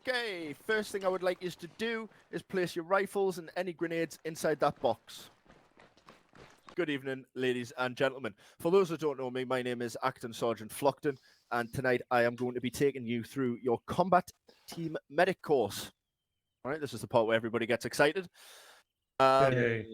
Okay, first thing I would like you to do is place your rifles and any grenades inside that box. Good evening, ladies and gentlemen. For those who don't know me, my name is Acting Sergeant Flockton, and tonight I am going to be taking you through your combat team medic course. All right, this is the part where everybody gets excited. Hey.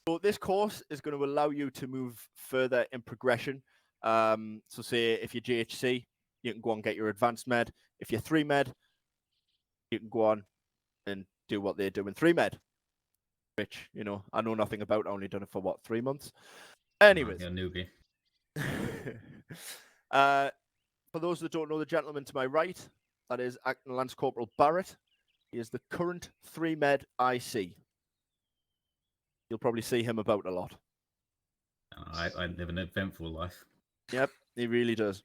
So this course is going to allow you to move further in progression. So say if you're JHC, you can go and get your advanced med. If you're 3 med, you can go on and do what they do in 3 med. Which, you know, I know nothing about. I only done it for, what, 3 months? Anyways. You're a newbie. For those that don't know the gentleman to my right, that is Acting Lance Corporal Barrett. He is the current 3 med IC. You'll probably see him about a lot. I live an eventful life. Yep, he really does.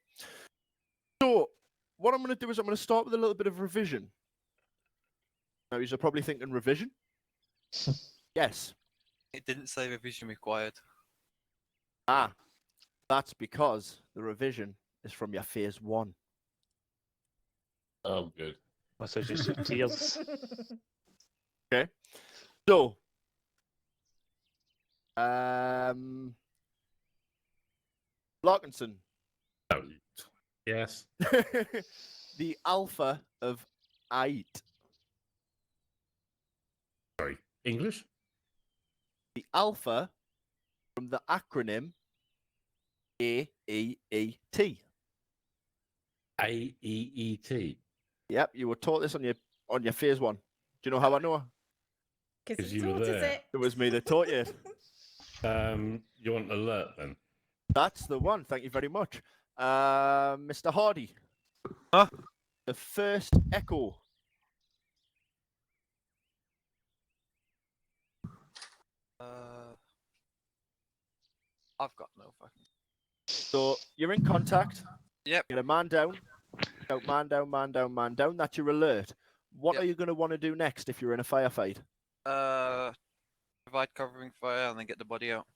So, what I'm going to do is I'm going to start with a little bit of revision. Now, you're probably thinking, revision? Yes. It didn't say revision required. Ah, that's because the revision is from your phase 1. Oh, good. So just tears. Okay. So, Larkinson. Oh, yes. The alpha of AIT. Sorry. English? The alpha from the acronym AEET. AEET. Yep, you were taught this on your phase 1. Do you know how I know? Because Because you were there. It was me that taught you it. You want alert then? That's the one. Thank you very much. Mr. Hardy. Huh? The first echo. I've got no fucking. So you're in contact. Yep. Get a man down. Out, man down, man down, man down. That's your alert. What Yep. are you going to want to do next if you're in a firefight? Provide covering fire and then get the body out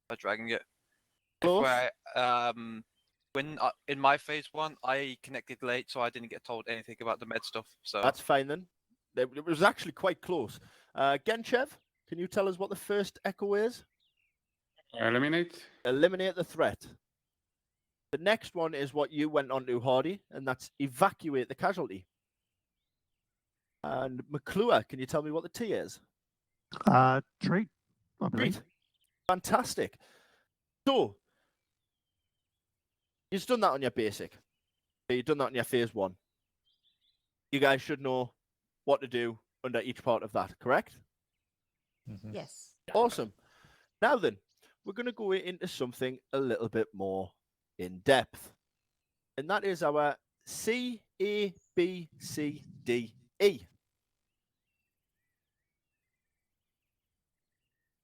by dragging it. Close. When in my phase 1, I connected late, so I didn't get told anything about the med stuff. So That's fine then. It was actually quite close. Genchev, can you tell us what the first echo is? Eliminate? Eliminate the threat. The next one is what you went on to, Hardy, and that's evacuate the casualty. And McClure, can you tell me what the T is? Treat, I believe. Great. Fantastic. So, you've done that on your basic. You've done that on your phase 1. You guys should know what to do under each part of that, correct? Mm-hmm. Yes. Awesome. Now then, we're going to go into something a little bit more in depth. And that is our CABCDE.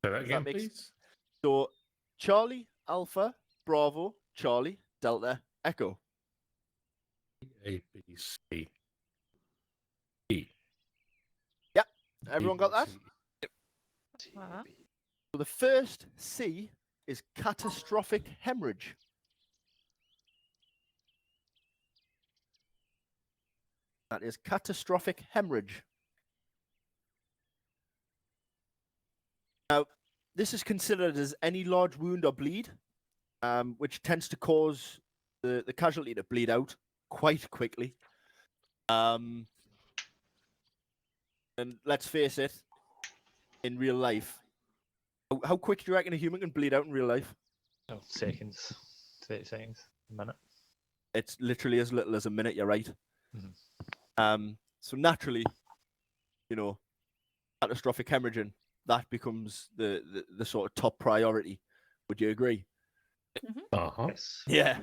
Say that again, makes- please. So, Charlie, Alpha, Bravo, Charlie, Delta, Echo. A, B, C, E. Everyone got that? Uh-huh. So the first C is catastrophic hemorrhage. That is catastrophic hemorrhage. Now, this is considered as any large wound or bleed, which tends to cause the casualty to bleed out quite quickly. And let's face it, in real life, how quick do you reckon a human can bleed out in real life? Oh, seconds. 30 seconds. A minute. It's literally as little as a minute, you're right. Mhm. So naturally, you know, catastrophic hemorrhaging, that becomes the sort of top priority. Would you agree? Uh-huh. Yes. Yeah.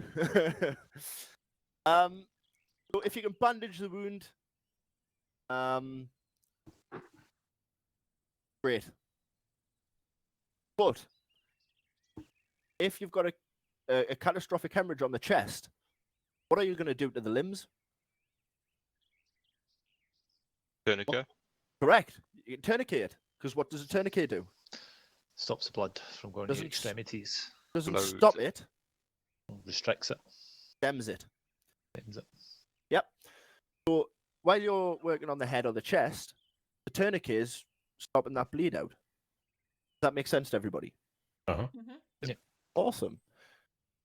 So if you can bandage the wound, great. But if you've got a catastrophic hemorrhage on the chest, what are you going to do to the limbs? Tourniquet. Correct. You can tourniquet it, because what does a tourniquet do? Stops the blood from going to Doesn't your extremities. Doesn't Blows stop it. it, Restricts it. stems it. Ends it. Yep. So while you're working on the head or the chest, the tourniquet is stopping that bleed out. Does that make sense to everybody? Uh-huh. Awesome.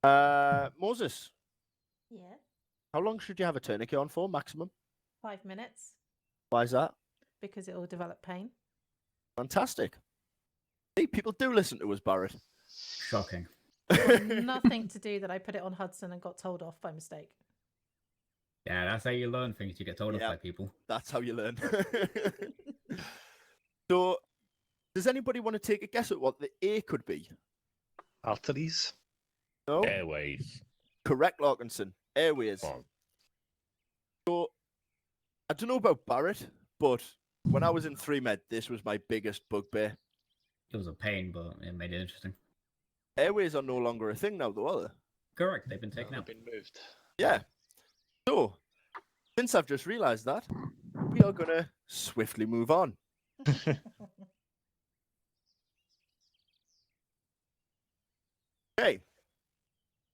Moses, Yeah. how long should you have a tourniquet on for, maximum? 5 minutes Why is that? because it will develop pain. Fantastic. See, people do listen to us, Barrett. Shocking. Nothing to do that I put it on Hudson and got told off by mistake. Yeah, that's how you learn things. You get told off Yeah. by people. That's how you learn. So, does anybody want to take a guess at what the A could be? Arteries. No? Airways. Correct, Larkinson. Airways. Oh. So, I don't know about Barrett, but when I was in 3med, this was my biggest bugbear. It was a pain, but it made it interesting. Airways are no longer a thing now, though, are they? Correct. They've been taken They've out. been moved. Yeah. So, since I've just realised that, we are going to swiftly move on. Okay.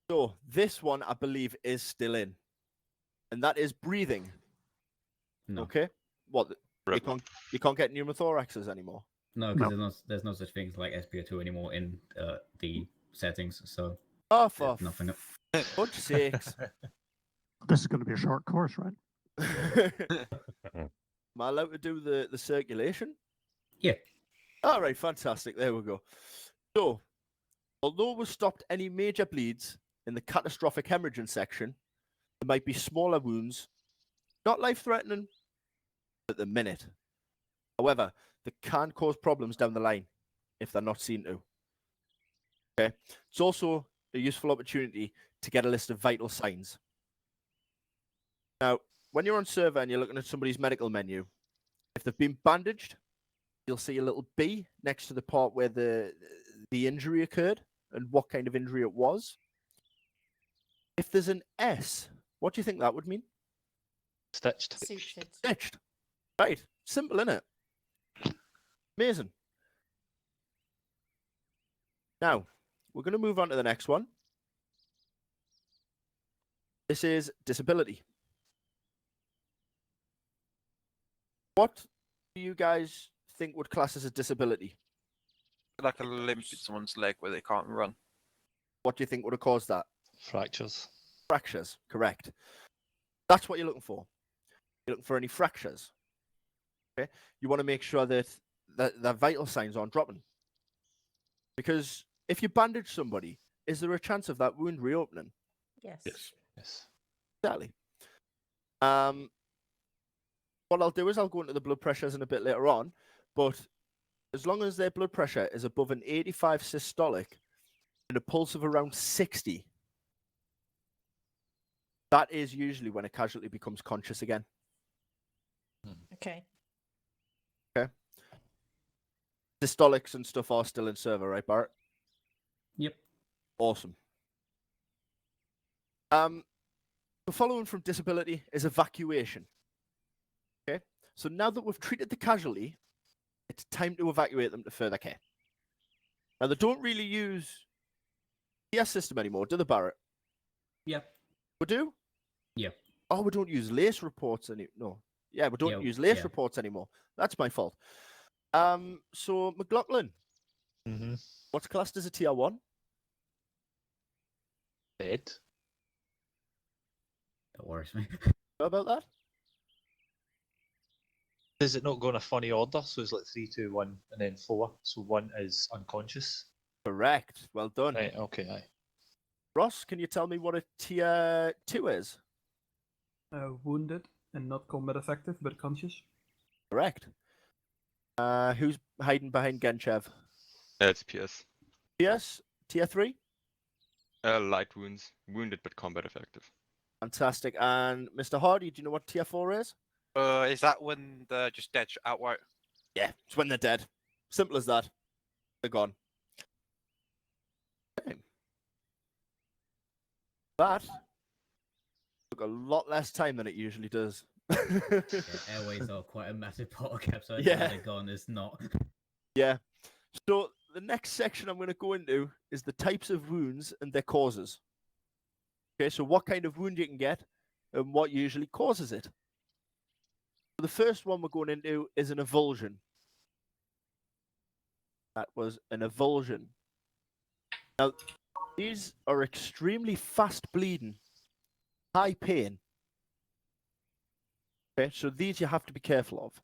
So, this one, I believe, is still in. And that is breathing. No, Okay. What? You can't get pneumothoraxes anymore. no, because there's no such things like SPO2 anymore in the settings. So Oh, for nothing. fudge sakes. This is going to be a short course, right? Am I allowed to do the circulation? Yeah. All right, fantastic. There we go. So, although we've stopped any major bleeds in the catastrophic hemorrhaging section, there might be smaller wounds, not life-threatening at the minute. However, they can cause problems down the line if they're not seen to. Okay. It's also a useful opportunity to get a list of vital signs. Now, when you're on server and you're looking at somebody's medical menu, if they've been bandaged, you'll see a little B next to the part where the injury occurred and what kind of injury it was. If there's an S, what do you think that would mean? Stitched. Sutured. Stitched. Right. Simple, innit? Amazing. Now, we're going to move on to the next one. This is disability. What do you guys think would class as a disability? Like a limp in someone's leg where they can't run. What do you think would have caused that? Fractures. Fractures, correct. That's what you're looking for. You're looking for any fractures. Okay, you want to make sure that the vital signs aren't dropping. Because if you bandage somebody, is there a chance of that wound reopening? Yes. Yes. Yes. Exactly. What I'll do is I'll go into the blood pressures in a bit later on, but as long as their blood pressure is above an 85 systolic and a pulse of around 60, that is usually when a casualty becomes conscious again. Okay. Systolics and stuff are still in server, right, Barrett? Yep. Awesome. The following from disability is evacuation. Okay, so now that we've treated the casualty, it's time to evacuate them to further care. Now, they don't really use the PS system anymore, do they, Barrett? Yep. We do? Yeah. Oh, we don't use LACE reports anymore. No. Yeah, we don't Yeah, use LACE yeah. reports anymore. That's my fault. So, McLaughlin, Mm-hmm. what's classed as a tier 1? Dead. That worries me. Know about that? Does it not go in a funny order? So it's like 3, 2, 1, and then 4. So 1 is unconscious. Correct. Well done. Right. Okay. Aye. Ross, can you tell me what a tier 2 is? Wounded and not combat effective, but conscious. Correct. Who's hiding behind Genchev? It's PS. PS, tier 3? Light wounds, wounded but combat effective. Fantastic. And Mr. Hardy, do you know what tier 4 is? Is that when they're just dead outright? Yeah, it's when they're dead. Simple as that. They're gone. Okay. That took a lot less time than it usually does. Yeah, airways are quite a massive part of CABCDE. Yeah. They're gone. It's not. Yeah. So the next section I'm going to go into is the types of wounds and their causes. Okay, so what kind of wound you can get and what usually causes it. The first one we're going into is an avulsion. That was an avulsion. Now, these are extremely fast bleeding, high pain. Okay, so these you have to be careful of.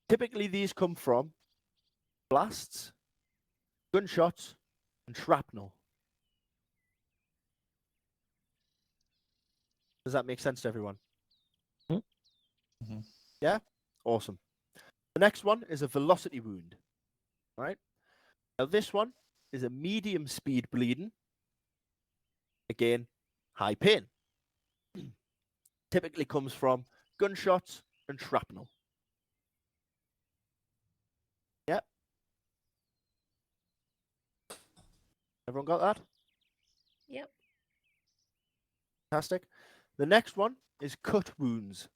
Typically, these come from blasts, gunshots, and shrapnel. Does that make sense to everyone? Mm-hmm. Yeah? Awesome. The next one is a velocity wound. All right? Now, this one is a medium speed bleeding. Again, high pain. Typically comes from gunshots and shrapnel. Yeah? Everyone got that? Yep. Fantastic. The next one is cut wounds.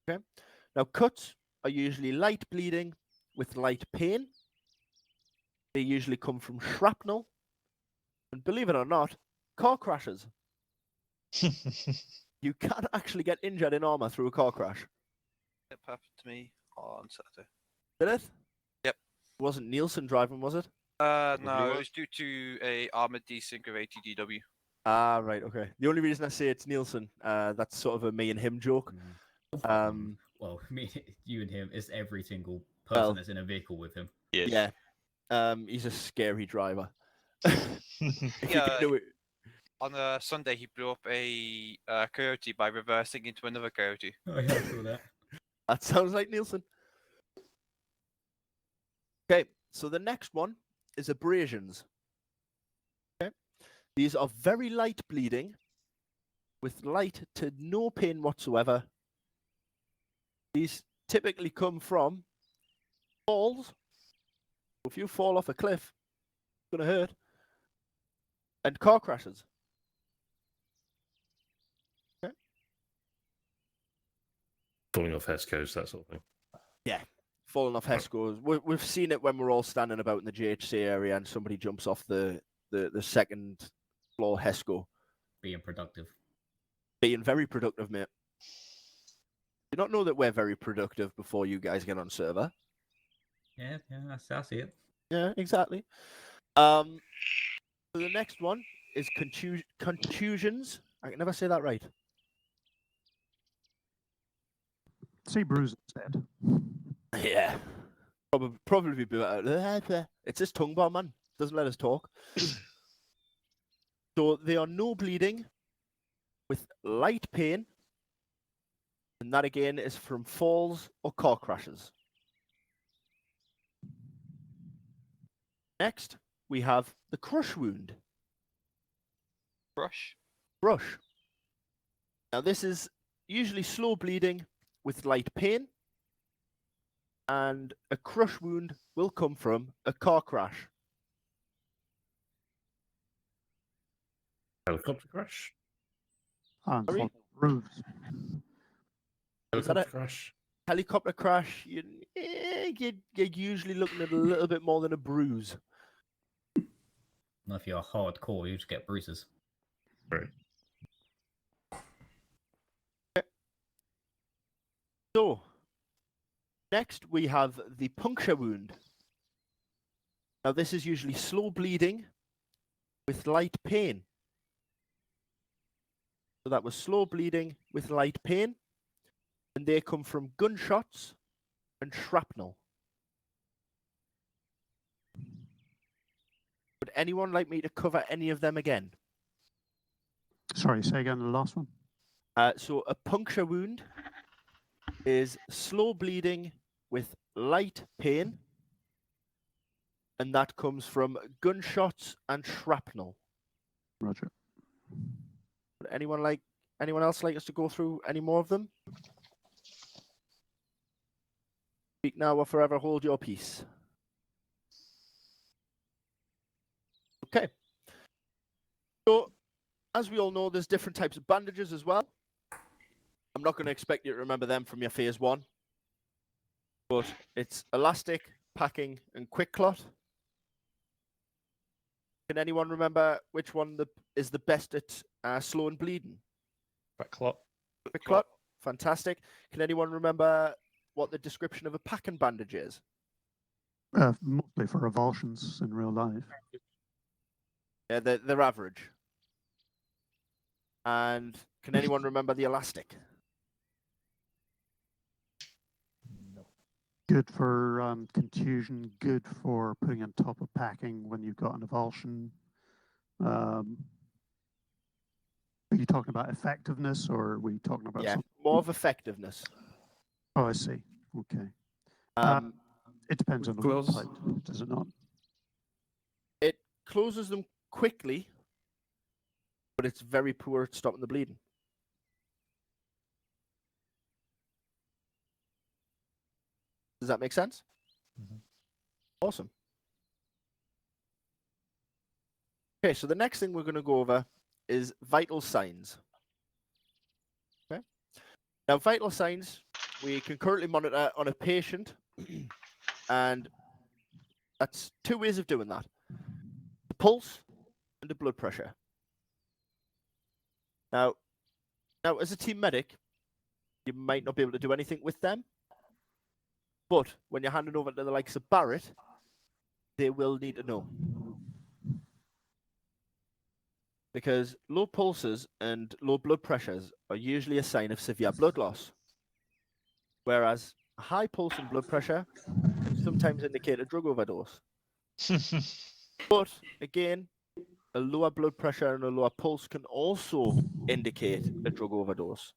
Okay. Now, cuts are usually light bleeding with light pain. They usually come from shrapnel. And believe it or not, car crashes. You can actually get injured in Arma through a car crash. It happened to me on Saturday. Did it? Yep. It wasn't Milsim driving, was it? No, it was due to a armored desync of ATDW. Ah, right, okay. The only reason I say it's Nielsen, that's sort of a me and him joke. Well, me, you and him, it's every single person Well, that's in a vehicle with him. Yes. Yeah. He's a scary driver. If you Yeah. can do it. On a Sunday, he blew up a coyote by reversing into another coyote. Oh, yeah, I saw that. That sounds like Nielsen. Okay, so the next one is abrasions. Okay, these are very light bleeding with light to no pain whatsoever. These typically come from falls. If you fall off a cliff, it's going to hurt. And car crashes. Okay. Falling off Hesco's, that sort of thing. Yeah, falling off Hesco's. We've seen it when we're all standing about in the JHC area and somebody jumps off the second floor Hesco. Being productive. Being very productive, mate. Do you not know that we're very productive before you guys get on server? Yeah, I see it. Yeah, exactly. So the next one is contusions. I can never say that right. Say bruise instead. Yeah. Probably be better. It's his tongue bar, man. Doesn't let us talk. So they are no bleeding with light pain. And that again is from falls or car crashes. Next, we have the crush wound. Brush. Brush. Now this is usually slow bleeding with light pain. And a crush wound will come from a car crash. Helicopter crash? And Sorry? roofs. Is that Helicopter it? crash? Helicopter crash, you're usually looking at a little bit more than a bruise. Now, if you're hardcore, you just get bruises. Right. So, next we have the puncture wound. Now this is usually slow bleeding with light pain. So that was slow bleeding with light pain. And they come from gunshots and shrapnel. Would anyone like me to cover any of them again? Sorry, say again the last one. So a puncture wound is slow bleeding with light pain. And that comes from gunshots and shrapnel. Roger. Would anyone else like us to go through any more of them? Speak now or forever hold your peace. Okay. So, as we all know, there's different types of bandages as well. I'm not going to expect you to remember them from your phase 1. But it's elastic, packing, and quick clot. Can anyone remember which one is the best at slowing bleeding? Quick clot. Quick clot? Fantastic. Can anyone remember what the description of a packing bandage is? Mostly for revulsions in real life. Yeah, they're average. And can anyone remember the elastic? Good for contusion, good for putting on top of packing when you've got an avulsion. Are you talking about effectiveness, or are we talking about Yeah, something? more of effectiveness. Oh, I see. Okay. It depends on the wound type, does it not? It closes them quickly, but it's very poor at stopping the bleeding. Does that make sense? Awesome. Okay, so the next thing we're going to go over is vital signs. Okay. Now, vital signs we can currently monitor on a patient, and that's two ways of doing that: the pulse and the blood pressure. Now, as a team medic, you might not be able to do anything with them, but when you're handing over to the likes of Barrett, they will need to know. Because low pulses and low blood pressures are usually a sign of severe blood loss, whereas a high pulse and blood pressure can sometimes indicate a drug overdose. But again, a lower blood pressure and a lower pulse can also indicate a drug overdose.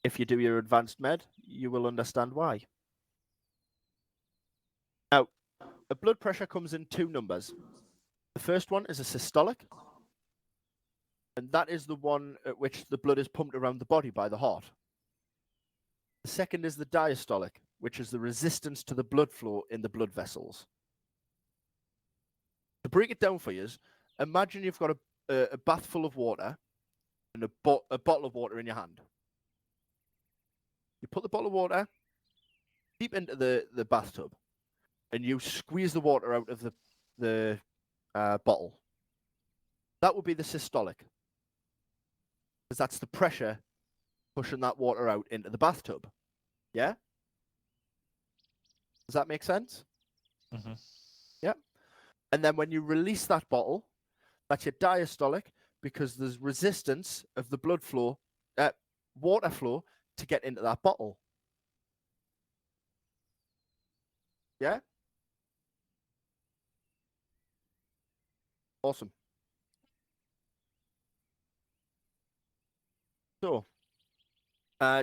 If you do your advanced med, you will understand why. Now, a blood pressure comes in two numbers. The first one is a systolic, and that is the one at which the blood is pumped around the body by the heart. The second is the diastolic, which is the resistance to the blood flow in the blood vessels. To break it down for you, imagine you've got a bath full of water and a bottle of water in your hand. You put the bottle of water deep into the bathtub, and you squeeze the water out of the bottle. That would be the systolic, because that's the pressure pushing that water out into the bathtub. Yeah? Does that make sense? Mm-hmm. Yeah. And then when you release that bottle, that's your diastolic, because there's resistance of the blood flow, water flow to get into that bottle. Yeah? Awesome. So,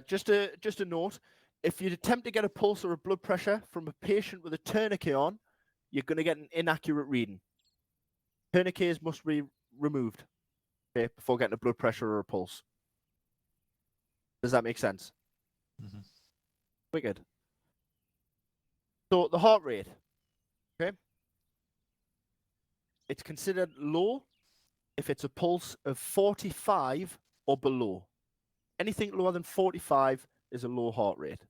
just a note, if you attempt to get a pulse or a blood pressure from a patient with a tourniquet on, you're going to get an inaccurate reading. Tourniquets must be removed, okay, before getting a blood pressure or a pulse. Does that make sense? Mm-hmm. Wicked. So the heart rate, okay? It's considered low if it's a pulse of 45 or below. Anything lower than 45 is a low heart rate.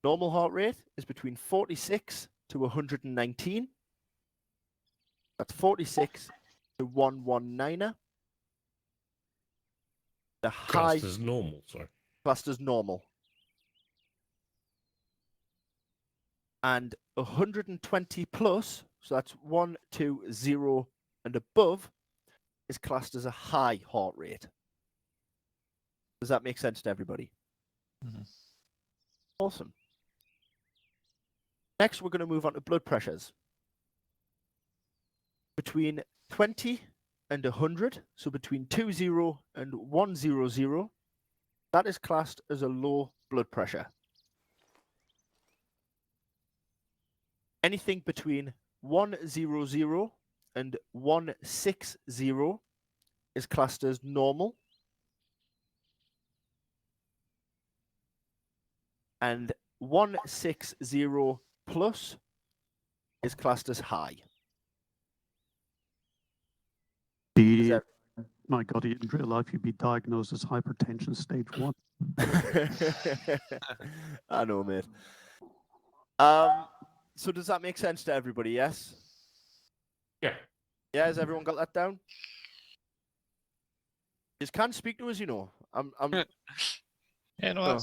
Normal heart rate is between 46 to 119. That's 46 to 119er. The high Classed as normal, sorry. classed as normal. And 120 plus, so that's 120 and above, is classed as a high heart rate. Does that make sense to everybody? Mm-hmm. Awesome. Next, we're going to move on to blood pressures. Between 20 and 100, so between 20 and 100, that is classed as a low blood pressure. Anything between 100 and 160 is classed as normal. And 160 plus is classed as high. My God, in real life, you'd be diagnosed as hypertension stage 1. I know, mate. So does that make sense to everybody? Yes? Yeah. Yeah, has everyone got that down? You can't speak to us, you know. I'm Yeah, no, Oh.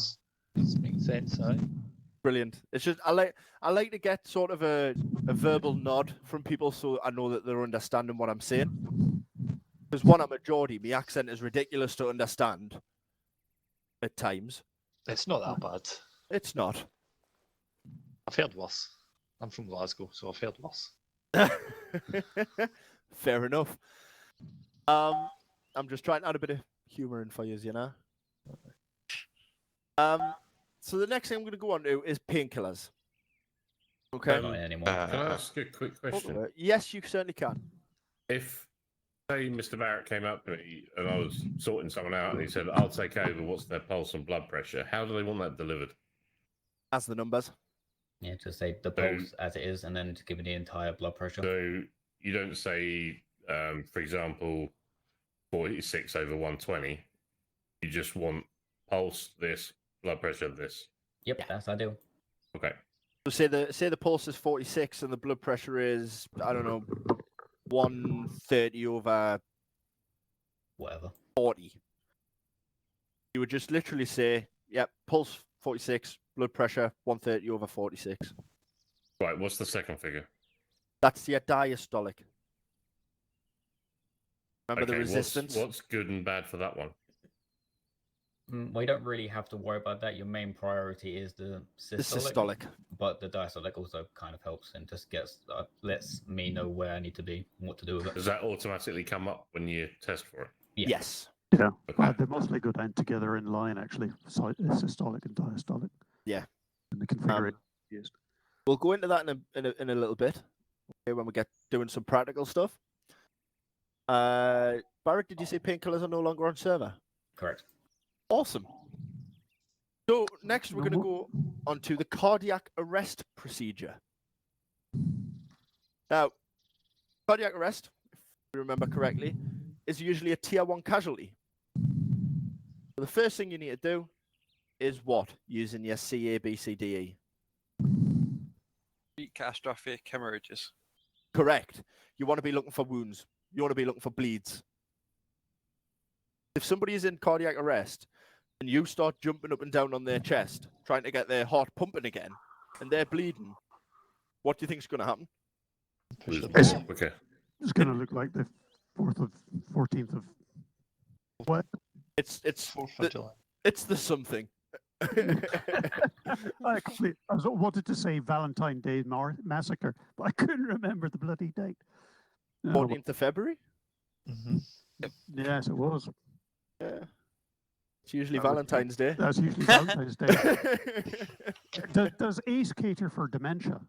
that makes sense. Aye. brilliant. It's just I like to get sort of a verbal nod from people so I know that they're understanding what I'm saying. Because one, I'm a Geordie, my accent is ridiculous to understand at times. It's not that bad. It's not. I've heard worse. I'm from Glasgow, so I've heard worse. Fair enough. I'm just trying to add a bit of humour in for you, you know. So the next thing I'm going to go on to is painkillers. Okay. Not in anymore. Can I ask a quick question? Yes, you certainly can. If, say, Mr. Barrett came up to me and I was sorting someone out and he said, I'll take over, what's their pulse and blood pressure? How do they want that delivered? As the numbers. Yeah, just say the pulse as it is, and then to give me the entire blood pressure. So you don't say, for example, 46 over 120. You just want pulse, this, blood pressure, this. Yep, that's ideal. Okay. So say the pulse is 46 and the blood pressure is, I don't know, 130 over Whatever. 40. You would just literally say, yep, pulse 46, blood pressure 130 over 46. Right, what's the second figure? That's your diastolic. Remember the Okay, resistance? What's good and bad for that one? Well, you don't really have to worry about that. Your main priority is the The systolic, systolic. but the diastolic also kind of helps and just lets me know where I need to be and what to do with it. Does that automatically come up when you test for it? Yeah. Yes. Yeah, Okay. they mostly go down together in line, actually, systolic and diastolic. Yeah. And the configuration used. We'll go into that in a little bit, okay, when we get doing some practical stuff. Barrett, did you say painkillers are no longer on server? Correct. Awesome. So next we're going to go on to the cardiac arrest procedure. Now, cardiac arrest, if you remember correctly, is usually a tier 1 casualty. So the first thing you need to do is what? Using your CABCDE. Acute catastrophic hemorrhages. Correct. You want to be looking for wounds. You want to be looking for bleeds. If somebody is in cardiac arrest and you start jumping up and down on their chest, trying to get their heart pumping again, and they're bleeding, what do you think is going to happen? It's, Okay. it's going to look like the 14th of what? It's 4th of July. it's the something. I wanted to say Valentine Day Massacre, but I couldn't remember the bloody date. 14th of February? Mm-hmm. Yes, it was. Yeah. It's usually Valentine's Day. That's usually Valentine's Day. Does ACE cater for dementia?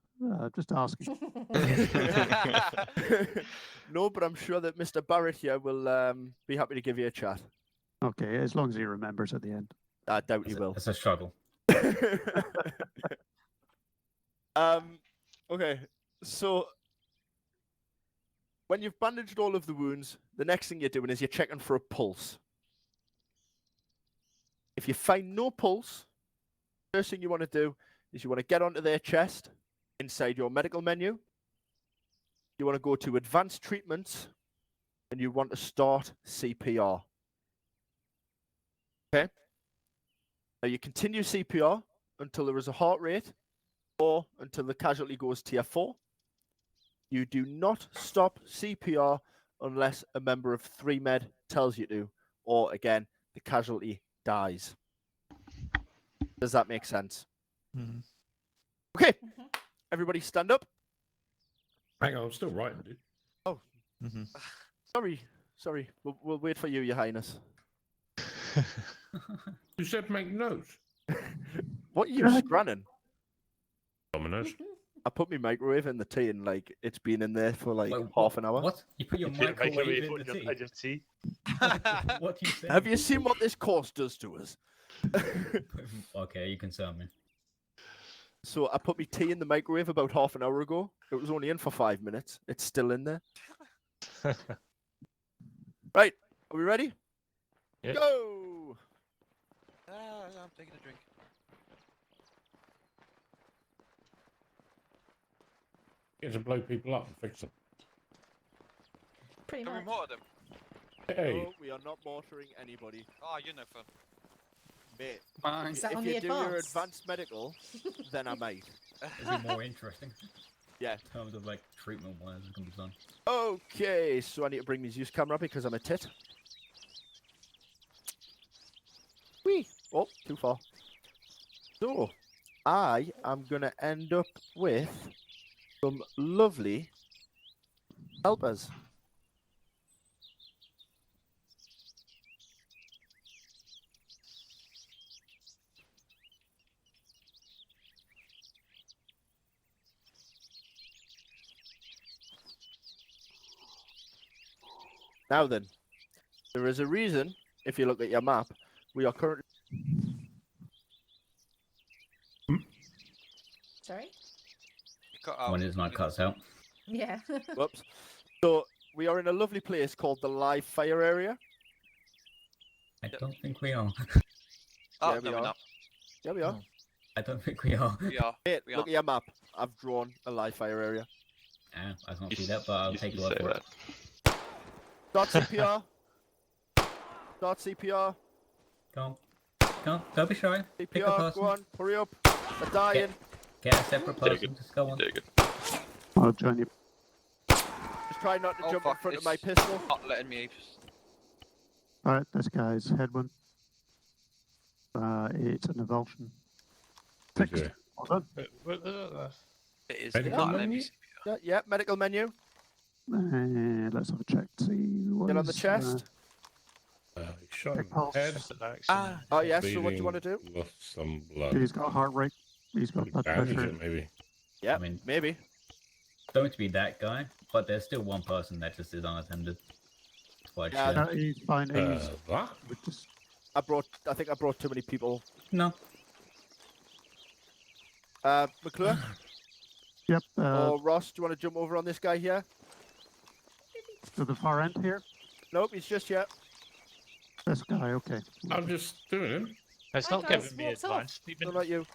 Just asking. No, but I'm sure that Mr. Barrett here will be happy to give you a chat. Okay, as long as he remembers at the end. I doubt he will. It's a struggle. Okay, so when you've bandaged all of the wounds, the next thing you're doing is you're checking for a pulse. If you find no pulse, first thing you want to do is you want to get onto their chest inside your medical menu. You want to go to advanced treatments and you want to start CPR. Okay? Now you continue CPR until there is a heart rate or until the casualty goes tier 4. You do not stop CPR unless a member of 3med tells you to, or again, the casualty dies. Does that make sense? Mm-hmm. Okay, everybody stand up. Hang on, I'm still writing, dude. Oh, sorry. We'll wait for you, Your Highness. You said make notes. What are you scranning? Dominoes. I put my microwave in the tea and like it's been in there for like Wait, half an hour. What? You put your microwave in the tea? Your tea? What do you say? Have you seen what this course does to us? Okay, you concern me. So I put my tea in the microwave about half an hour ago. It was only in for 5 minutes. It's still in there. Right, are we ready? Yeah. Go! I'm taking a drink. Get to blow people up and fix them. Pretty Can we much. mortar them? Hey, No, we are not mortaring anybody. Oh, you're no fun. Mate, Fine. Is that if on you the do your advanced? advanced medical, then I might. It'd be more interesting. Yeah. In terms of like treatment wise, it can be fun. Okay, so I need to bring my Zeus camera because I'm a tit. Whee! Oh, too far. So, I am going to end up with some lovely helpers. Now then, there is a reason, if you look at your map, we are currently... Sorry? You cut out. When his mic cuts out. Yeah. Whoops. So, we are in a lovely place called the live fire area. I don't think we are. Oh, Yeah, we no, we're are. not. Yeah, we are. Oh. I don't think we are. We are. Hey, We look are. at your map. I've drawn a live fire area. Ah, I can't see that, but I'll take your word say for it. that. Start CPR. Start CPR. Come on, don't be shy. Pick a CPR, person. go on, hurry up. They're dying. Get a separate Take person. it. Just go on. Take it. I'll join you. Just try not to Oh, jump fuck, in front of it's my pistol. Not letting me. Alright, this guy's headwind. It's an avulsion. Fixed. Okay. Well done. It is Medical not letting menu? me. Yeah, yeah, medical menu. Let's have a check. See what Get on the is, chest. Shot Check him pulse. head. Ah, Oh, yes, so what do you want to do? Lost some blood. He's got heart rate. He's got blood Bandage pressure. it, maybe. Yeah, I mean, maybe. don't to be that guy, but there's still one person that just is unattended. It's quite Yeah, shit. No, he's fine. He's What? just I think I brought too many people. No. McClure yep. or Ross, do you want to jump over on this guy here? To the far end here. Nope, he's just yet. This guy. Okay. I'm just doing it. It's Hi, not guys, giving me walked off. advanced No, treatment. not you.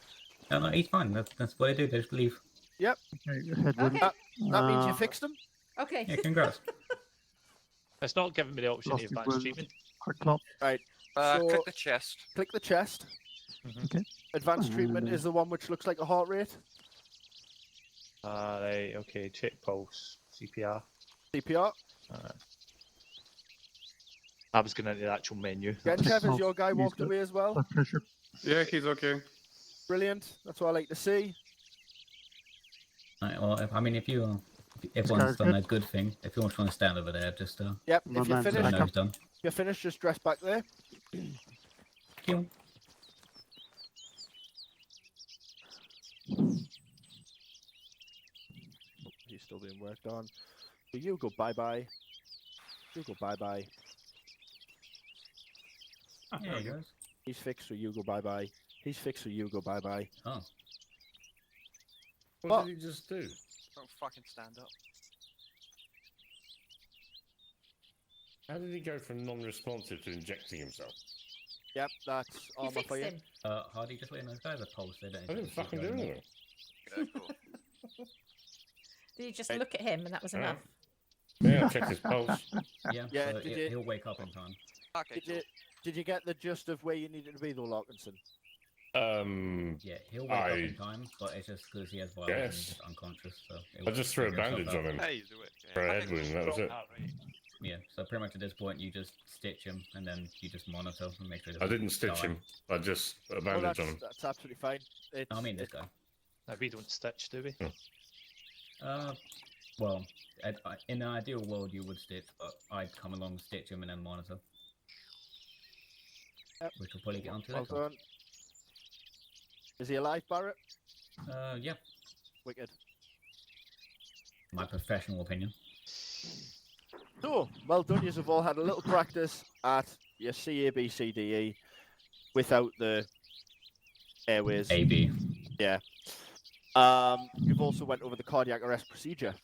No, he's fine. That's what I do. They just leave. Yep, Okay, headwind. Okay. that means you Uh, fixed him. Okay. Yeah, congrats. It's not giving me the option of Lost his advanced wound. treatment. Quick clop. So- click the chest. Click the chest. Okay. Advanced treatment is the one which looks like a heart rate. Right, okay, check pulse, CPR. CPR. I was going into the actual menu. Genchev, has Oh, your guy he's walked good. away as well? Blood pressure. Yeah, he's okay. Brilliant. That's what I like to see. Right, well, if everyone's done a good thing, if you want to stand over there, just Yep, My if you're man's let finished, me know he's done. you're finished, just dress back there. Kill. He's still being worked on. So you go bye-bye. You go bye-bye. There he goes. He's fixed, so you go bye-bye. He's fixed, so you go bye-bye. Oh. What did he just do? Don't fucking stand up. How did he go from non-responsive to injecting himself? Yep, that's You Arma fixed for you. him. Hardy, just letting those guys a pulse. They don't. I didn't fucking do anything. Yeah, cool. Did you just Hey. look at him and that was Alright. enough? Yeah, I checked his pulse. Yeah. Yeah, so did you- he'll wake up in time. Okay, Did you get the gist of where you needed to be though, Larkinson? Yeah, He'll wake up in time, but it's just because he has violence and he's just unconscious. So I just threw a bandage on him Hey, do it. for a head wound. That was it. Yeah, so pretty much at this point, you just stitch him and then you just monitor and make sure. he I doesn't didn't stitch die. him. I just put a Well, bandage on him. that's absolutely fine. It's, I mean, this guy. No, we don't stitch, do we? Well, in an ideal world, you would stitch, but I'd come along, stitch him, and then monitor. Yep. Which we'll probably get onto Well later. done. Is he alive, Barrett? Yeah, Wicked. my professional opinion. So, well done. You've all had a little practice at your CABCDE without the airways. AB. Yeah. You've also went over the cardiac arrest procedure.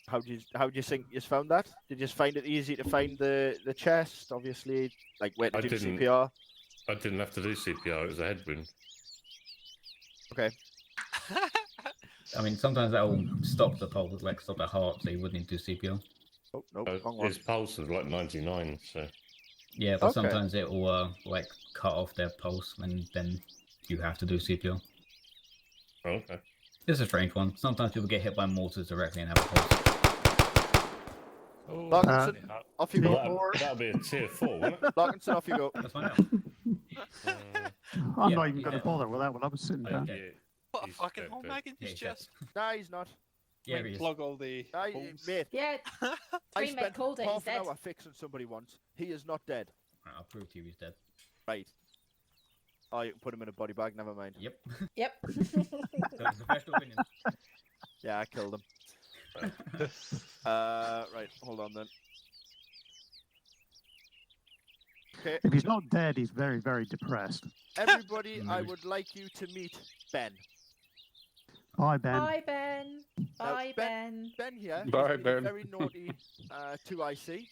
How do you think you found that? Did you find it easy to find the chest? Obviously, like where to I do didn't. CPR. I didn't have to do CPR. It was a head wound. Okay. I mean, sometimes that will stop the pulse, like stop the heart, so you wouldn't need to do CPR. Oh, nope, wrong one. His pulse is like 99, so... Yeah, but Okay. sometimes it will like cut off their pulse, and then you have to do CPL. Oh, okay. It's a strange one. Sometimes people get hit by mortars directly and have a pulse. Oh, Larkinson, off you go. that'll be a tier 4, won't it? Larkinson, off you go. Let's find out. I'm Yeah, not even going to yeah. bother with that one. I was sitting down. Yeah, What a he's fucking dead, whole dead. mag in Yeah, his he's dead. chest. Nah, he's not. Yeah, he is. Plug all the Nah, holes. mate, Yeah, I 3 med spent called it. He's half an dead. hour fixing somebody once. He is not dead. Right, I'll prove to you he's dead. Right. Oh, you can put him in a body bag, never mind. Yep. Yep. Professional opinion. Yeah, I killed him. Right, hold on then. Okay, If he's not dead, he's very, very depressed. everybody, I Maybe. would like you to meet Ben. Bye, Ben. Bye, Ben. Bye, Ben. Ben here Bye, has been Ben. very naughty to IC,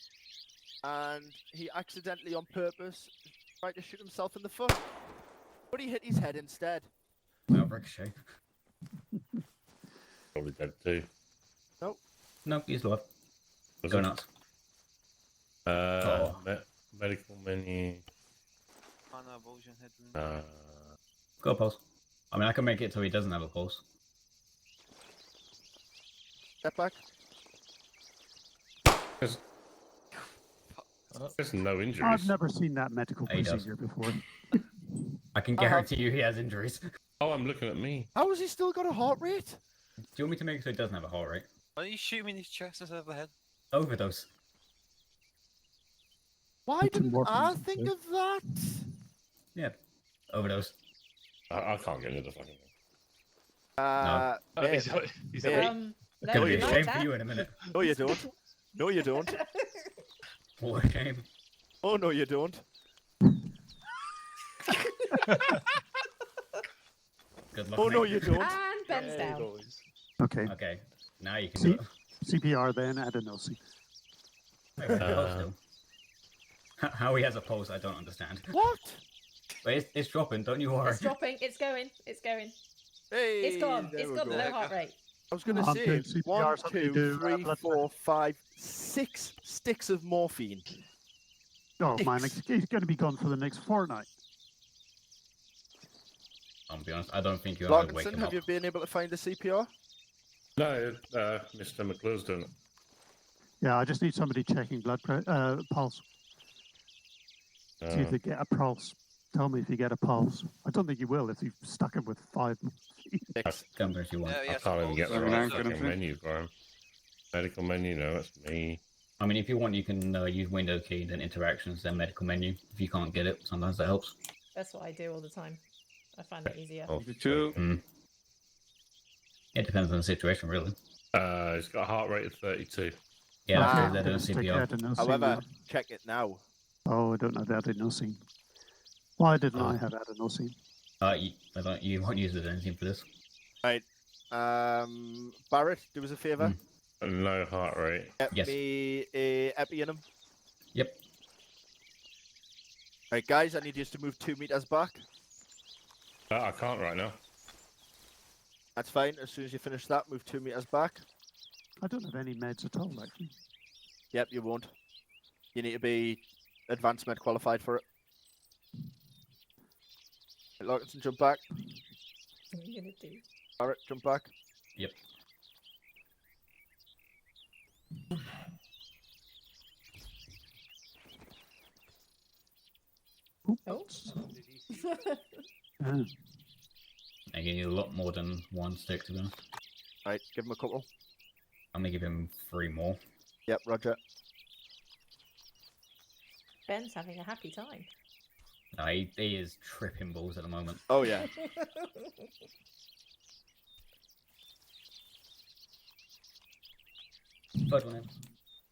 and he accidentally, on purpose, tried to shoot himself in the foot, but he hit his head instead. Well, ricochet. Probably dead too. No, he's alive. Was Go it? nuts. Medical menu. Abortion headwind. Go pulse. I mean, I can make it so he doesn't have a pulse. Step back. There's no injuries. I've never seen that medical He does. procedure before. I can guarantee you he has injuries. Do Oh, I'm looking at me. How has he still got a heart rate? you want me to make it so he doesn't have a heart rate? Why don't you shoot me in his chest instead of the head? Overdose. Why Put some didn't morphine I in think there. of that? Yeah. Overdose. I can't get into the fucking thing. Mate, He's Yeah. awake. No, Gonna be a not shame that. for you in a minute. no, you don't. No, you don't. What a shame. Oh, no, you don't. Good luck. Oh, no, mate. you don't. And Ben's There he down. goes. Okay. Okay. Now you can See- do it. CPR then, adenosine. Wait, wait, pulse still. How he has a pulse, I don't understand. What? But it's dropping, don't you worry. It's dropping. It's going. It's going. Hey, It's gone. there It's we got go. low heart rate. I was going to I'm say, doing CPR, 1, somebody 2, do, 3, blood 4, 5, 6 sticks of morphine. Oh, man, he's going to be gone for the next fortnight. I'll be honest, I don't think you'll ever wake Larkinson, him have up. you been able to find a CPR? No, Mr. McClure's doing it. Yeah, I just need somebody checking pulse. See if they get a pulse. Tell me if you get a pulse. I don't think you will if you've stuck him with 5. Six. Come if you want. Yeah, I yes, can't even get the Seven, right nine, couldn't fucking see. menu for him. Medical menu, no, that's me. I mean, if you want, you can use window key, then interactions, then medical menu. If you can't get it, sometimes that helps. That's what I do all the time. I find that easier. Oh, Two. It depends on the situation, really. He's got a heart rate of 32. Yeah, Ah, after they're doing Stick CPR. adenosine However, now. check it now. Oh, I don't have adenosine. Why didn't Oh. I have adenosine? You won't use it as anything for this. Right. Barrett, do us a favour. Mm. No heart rate. Get Yes. me a epi in him. Yep. Right, guys, I need you to move 2 meters back. I can't right now. That's fine. As soon as you finish that, move 2 meters back. I don't have any meds at all, actually. Yep, you won't. You need to be advanced med qualified for it. Right, Larkinson, jump back. What are you gonna do? Barrett, jump back. Yep. Oh. Ah, And you need a lot more than 1 stick, to be honest. Right, give him a couple. I'm gonna give him 3 more. Yep, Roger. Ben's having a happy time. No, he is tripping balls at the moment. Oh, yeah. Third one in.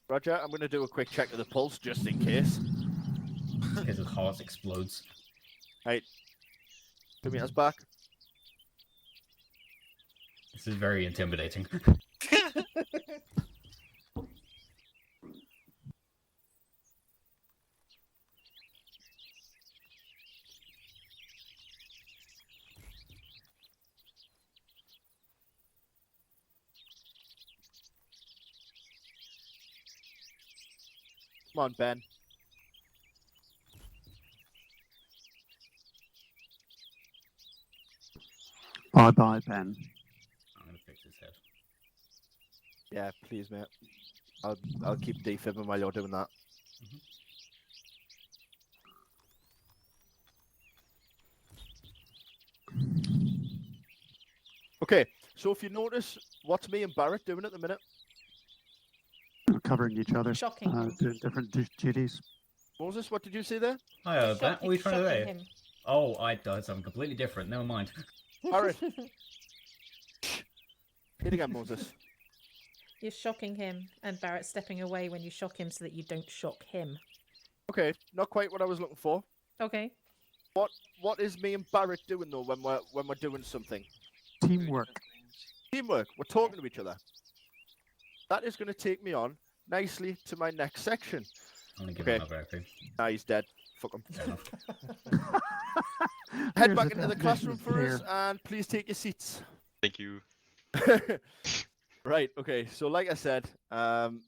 Roger, I'm going to do a quick check of the pulse just in case. His heart explodes. 2 meters back. This is very intimidating. Come on, Ben. Bye-bye, Ben. I'm gonna fix his head. Yeah, please, mate. I'll keep defibbing while you're doing that. Okay, so if you notice, what's me and Barrett doing at the minute? Covering each other, Shocking him. doing different duties. Moses, what did you say there? Hi, Ben. What are you trying to shocking say? him. Oh, I did something completely different. Never mind. Barrett. Hit again, Moses. You're shocking him, and Barrett stepping away when you shock him so that you don't shock him. Okay, not quite what I was looking for. Okay. What is me and Barrett doing though when we're doing something? Teamwork. Teamwork. We're talking to each other. That is going to take me on nicely to my next section. I'm gonna give Okay. him another AP. Nah, he's dead. Fuck him. Fair enough. Head Here's back the into the definition classroom of for us, care. and please take your seats. Thank you. Right, okay, so like I said,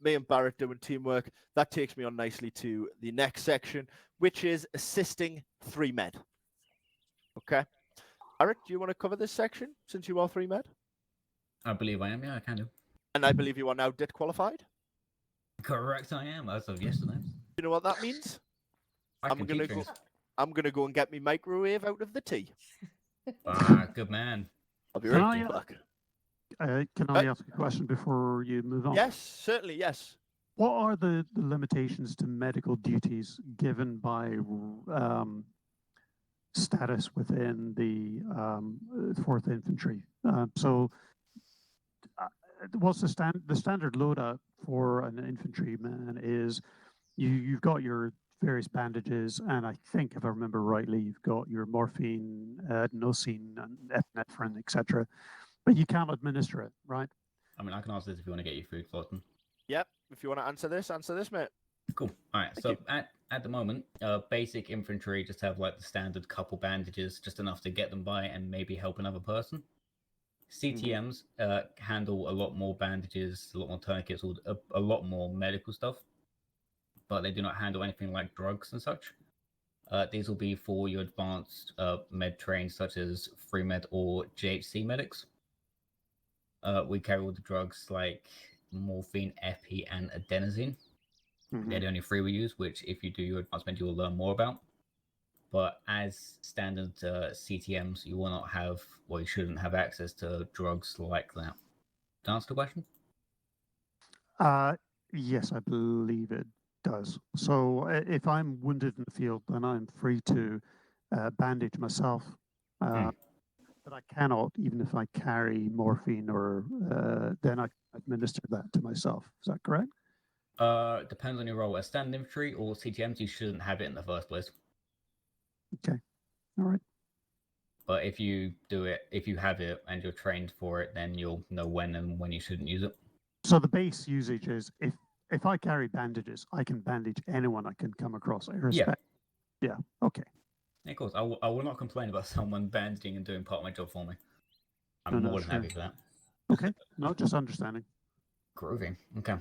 me and Barrett doing teamwork. That takes me on nicely to the next section, which is assisting 3med. Okay. Barrett, do you want to cover this section since you are 3med? I believe I am. Yeah, I can do. And I believe you are now DIT qualified. Correct, I am. As of yesterday. You know what that means? I I'm can gonna teach go. things. I'm gonna go and get me microwave out of the tea. Ah, good man. I'll be Can right I, back. Can I ask a question before you move on? Yes, certainly, yes. What are the limitations to medical duties given by status within the 4th Infantry? What's the standard loadout for an infantryman is you've got your various bandages, and I think, if I remember rightly, you've got your morphine, adenosine, and epinephrine, etc. But you can't administer it, right? I mean, I can answer this if you want to get your food, Flockton. Yep. If you want to answer this, mate. Cool. All right. Thank So you. at the moment, basic infantry just have like the standard couple bandages, just enough to get them by and maybe help another person. CTMs handle a lot more bandages, a lot more tourniquets, a lot more medical stuff, but they do not handle anything like drugs and such. These will be for your advanced med trains, such as 3med or JHC medics. We carry all the drugs like morphine, epi, and adenosine. They're the only three we use, which if you do your advanced med, you will learn more about. But as standard CTMs, you will not have, or you shouldn't have access to drugs like that. To answer the question? Yes, I believe it does. So if I'm wounded in the field, then I'm free to bandage myself. But I cannot, even if I carry morphine, or then I administer that to myself. Is that correct? Depends on your role. As standard infantry or CTMs, you shouldn't have it in the first place. Okay. All right. But if you do it, if you have it and you're trained for it, then you'll know when and when you shouldn't use it. So the base usage is if I carry bandages, I can bandage anyone I can come across. Yeah. Yeah. Okay. Of course, I will not complain about someone bandaging and doing part of my job for me. I'm No, more than sure. happy for that. Okay. No, just understanding. Groovy. Okay.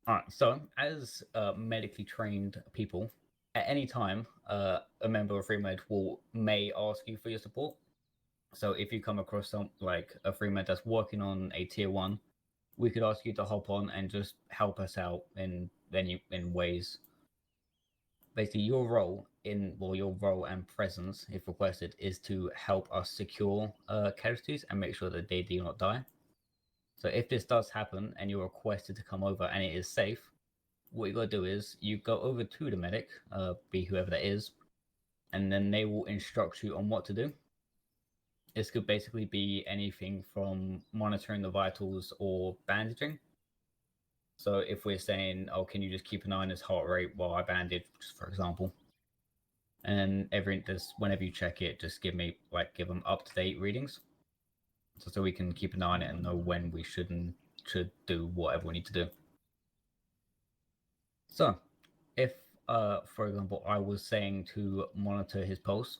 All right. So, as medically trained people, at any time, a member of 3med may ask you for your support. So, if you come across like a 3med that's working on a tier 1, we could ask you to hop on and just help us out in ways. Basically, your role and presence, if requested, is to help us secure casualties and make sure that they do not die. So if this does happen and you're requested to come over and it is safe, what you got to do is you go over to the medic, be whoever that is, and then they will instruct you on what to do. This could basically be anything from monitoring the vitals or bandaging. So if we're saying, oh, can you just keep an eye on his heart rate while I bandage, just for example, and whenever you check it, just give them up-to-date readings, so we can keep an eye on it and know when we should do whatever we need to do. So, if, for example, I was saying to monitor his pulse,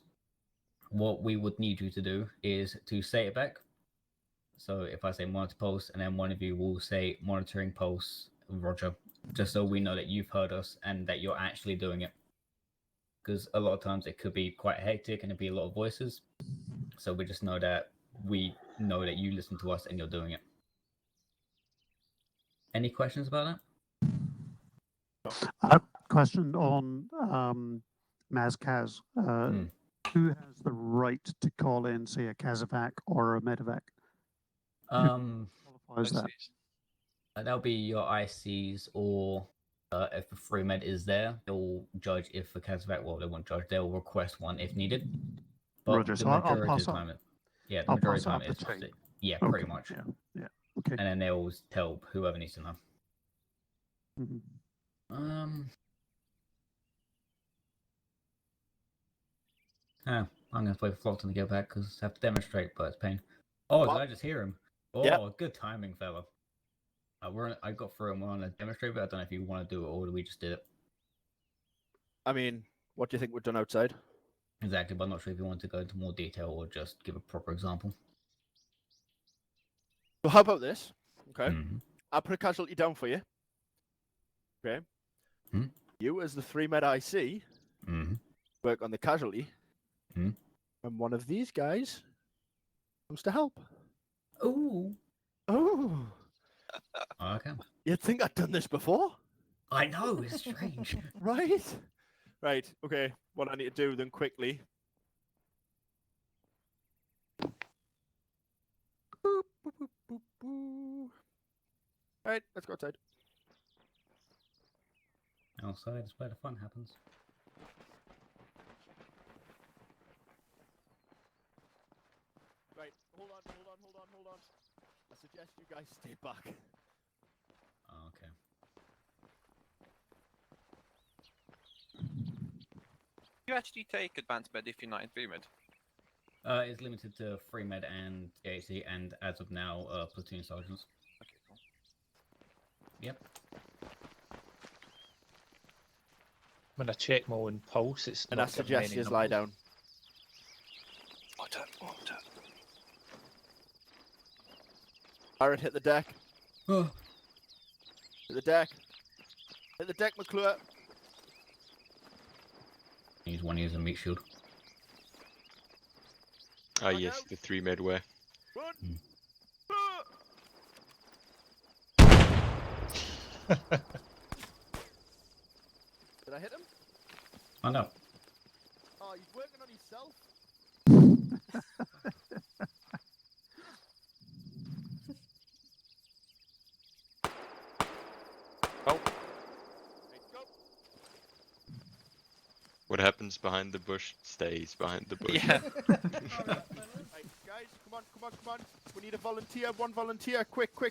what we would need you to do is to say it back. So if I say monitor pulse, and then one of you will say monitoring pulse, Roger, just so we know that you've heard us and that you're actually doing it. Because a lot of times it could be quite hectic and it'd be a lot of voices. So we just know that you listen to us and you're doing it. Any questions about that? Question on MAS-CAS. Who has the right to call in, say, a CASEVAC or a medevac? Who qualifies that? That'll be your ICs, or if a free med is there, they'll judge if a CASEVAC. Well, they won't judge. They'll request one if needed. But Roger, the so I'll majority pass of the up. time, the I'll majority pass of the time up the it's chain. yeah, Okay, pretty much. Yeah. Okay. And then they'll tell whoever needs to know. Mm-hmm. I'm gonna play Flockton to get back because I have to demonstrate, but it's pain. Oh, did I just hear him? Oh, Yep. Good timing, fella. I got through and we're on a demonstrate, but I don't know if you want to do it or we just did it. I mean, what do you think we've done outside? Exactly, but I'm not sure if you want to go into more detail or just give a proper example. So how about this? Okay. Mm-hmm. I'll put a casualty down for you. Okay. You as the 3-med IC work on the casualty. And one of these guys comes to help. Oh. Okay. You'd think I'd done this before? I know, it's strange. Right? Right, okay. What I need to do then quickly. Boop, boop, boop, boop, boop. Alright, let's go outside. Outside is where the fun happens. Right, hold on. I suggest you guys stay back. Okay. You actually take advanced med if you're not in 3-med? It's limited to 3-med and JHC, and as of now, platoon sergeants. Okay, cool. Yep. When I check my own pulse, it's And not I giving suggest any you lie numbers. down. Water. Barret, hit the deck. Oh. Hit the deck. Hit the deck, McClure. He's one using meat shield. Ah, yes, the 3-med way. One. Did I hit him? Oh no. Oh, he's working on himself. Right, go. What happens behind the bush stays behind the bush. Yeah. Right, guys, come on. We need a volunteer. One volunteer. Quick. We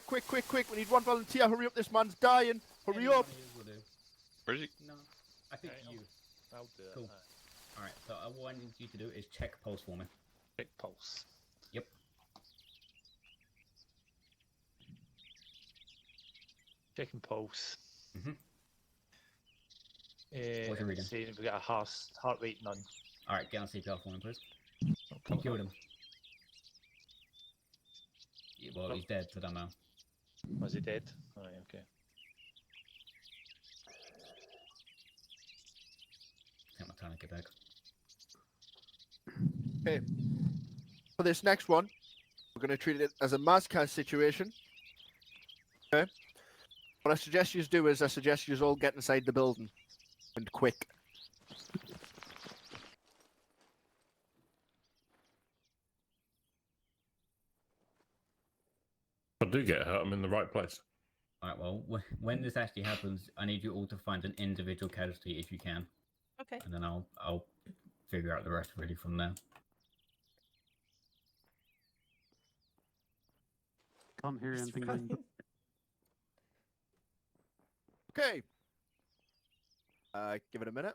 need one volunteer. Hurry up, this man's dying. Hurry up. Where is he? No, I think Okay, you. I'll do it. Cool. Alright, so what I need you to do is check pulse for me. Check pulse. Yep. Checking pulse. Mhm. What's your reading? Saying we got a heart rate none. Alright, get on CPL for me, please. Okay. You killed him. Yeah, well, he's dead, so I don't know. Was he dead? Alright, okay. Take my time to get back. Okay. For this next one, we're going to treat it as a MAS-CAS situation. Okay. What I suggest you do is you all get inside the building. And quick. If I do get hurt, I'm in the right place. Alright, well, when this actually happens, I need you all to find an individual casualty if you can. Okay. And then I'll figure out the rest really from there. Can't hear anything. Going. Okay. Give it a minute.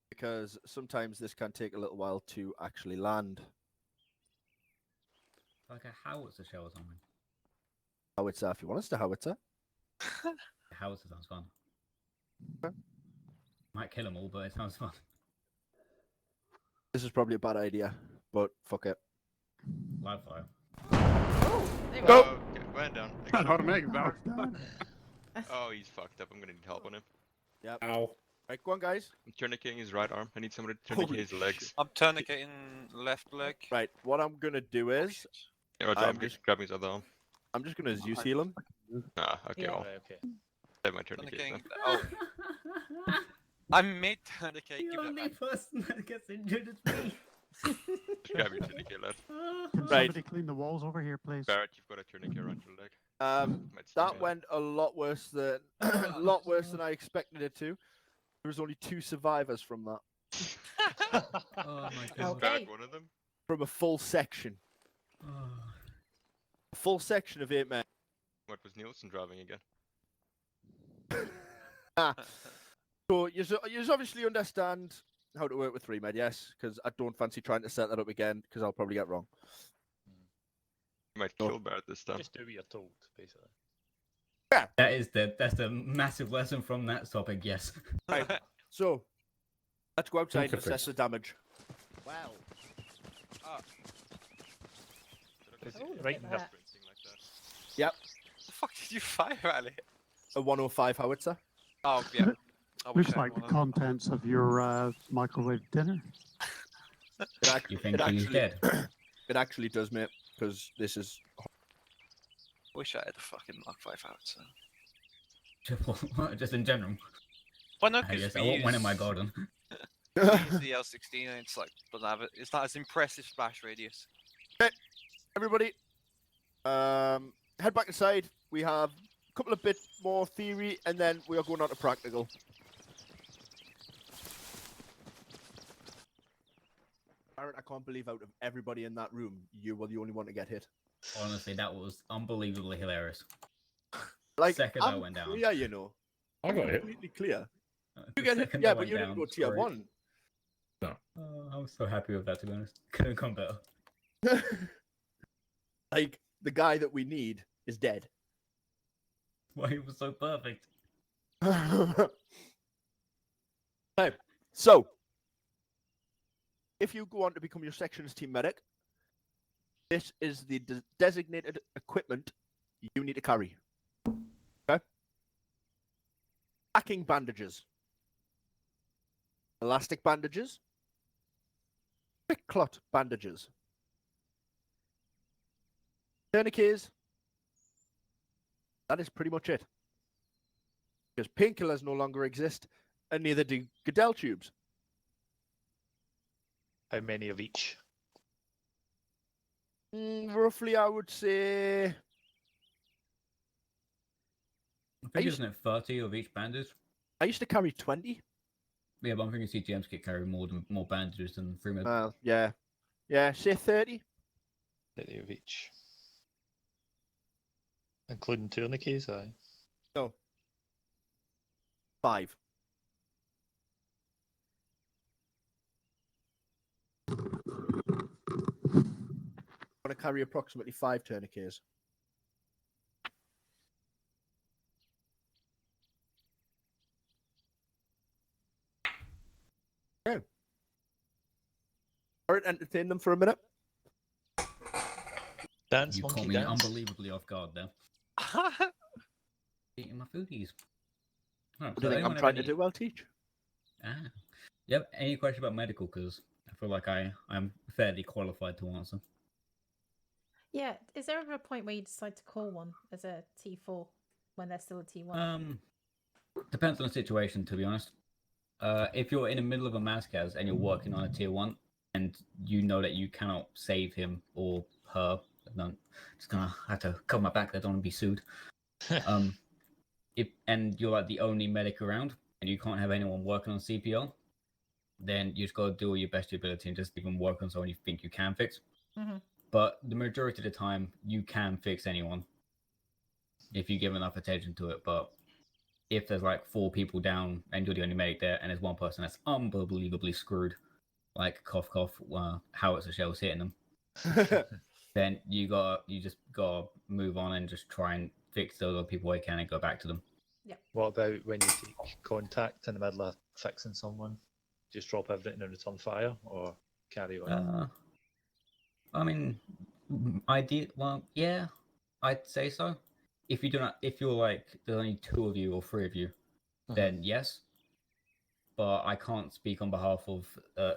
Because sometimes this can take a little while to actually land. Like a howitzer shell or something. Howitzer, if you want us to howitzer. Howitzer sounds fun. Okay. Might kill them all, but it sounds fun. This is probably a bad idea, but fuck it. Live fire. Oh, there we Go. go. Okay, went down. Automatic. Oh, he's fucked up. I'm gonna need help on him. Yep. Ow. Right, go on, guys. I'm tourniqueting his right arm. I need someone to Holy tourniquet his legs. I'm tourniqueting left leg. Right, what I'm gonna do is Yeah, right, I'm I'm just- just grabbing his other arm. I'm just gonna Zeus heal him. Ah, okay, Yeah. well, Right, okay. save my tourniquet Tourniqueting. then. Oh, I made tourniquet. The Give it only back. person that gets injured is me. Just grab your tourniquet, lad. Can Right. somebody clean the walls over here, please? Barrett, you've got a tourniquet around your leg. Might That sting went a lot worse than a lot worse than I expected it to. There was only 2 survivors from that, Oh my Is god. Okay. Barrett one of them? from a full section, Oh. a full section of 8 men. What was Nielsen driving again? So you obviously understand how to work with 3 med, yes? Because I don't fancy trying to set that up again because I'll probably get wrong. You might Oh. kill Barrett this time. Just do what you're told, basically. That's the massive lesson from that topic. Yes. Right. So let's go outside and Focus. assess the damage. Wow. Is Oh, it look right at in that. Sprinting like that. Yep. The fuck did you fire at it? A 105 howitzer. Oh yeah. I wish Looks I like had the one of them. contents of your microwave dinner. You think he's actually, dead? it actually does, mate. Because this is Wish I had a fucking Mark 5 howitzer. Just in general. Why not? I Because guess I want one in my garden. we use the L16 and it's like doesn't have it. It's not as impressive splash radius. everybody. Head back inside. We have a couple of bit more theory, and then we are going on to practical. Barrett, I can't believe out of everybody in that room, you were the only one to get hit. Honestly, that was unbelievably hilarious. Like, Second I I'm went down. clear, you know. I got hit. Completely clear. The You get hit, second yeah, I but went you didn't down, go tier great. 1. Oh, I was so happy with that, to be honest. Couldn't come better. Like, the guy that we need is dead. Why he was so perfect. Okay, so if you go on to become your section's team medic, this is the designated equipment you need to carry. Okay? Packing bandages, elastic bandages, quick clot bandages, tourniquets. That is pretty much it. Because painkillers no longer exist, and neither do Goodell tubes. How many of each? Roughly, I would say. I think isn't it 30 of each bandage? I used to carry 20. Yeah, but I'm thinking CTMs can carry more bandages than free med. Yeah. Yeah, say 30. 30 of each. Including tourniquets, aye. No. 5. I want to carry approximately 5 tourniquets. Okay. All right, entertain them for a minute. Dance, You caught monkey me dance. unbelievably off guard there. Eating my foodies. Right, What do you think I'm trying to do? Well, teach. Ah. Yep, any question about medical? Because I feel like I'm fairly qualified to answer. Yeah. Is there ever a point where you decide to call one as a T4 when they're still a T1? Depends on the situation, to be honest. If you're in the middle of a Mazcaz and you're working on a tier 1 and you know that you cannot save him or her, I'm just gonna have to cover my back, I don't want to be sued. And you're like the only medic around and you can't have anyone working on CPL, then you just gotta do all your best ability and just even work on someone you think you can fix. Mhm. But the majority of the time, you can fix anyone if you give enough attention to it. But if there's like 4 people down and you're the only medic there, and there's one person that's unbelievably screwed, like cough cough, howitzer shells hitting them, then you just gotta move on and just try and fix those other people you can and go back to them. What about when you take contact in the middle of fixing someone? Just drop everything and return fire, or carry on? I mean, yeah, I'd say so. if you do not, if you're like there's only 2 of you or 3 of you, then yes. But I can't speak on behalf of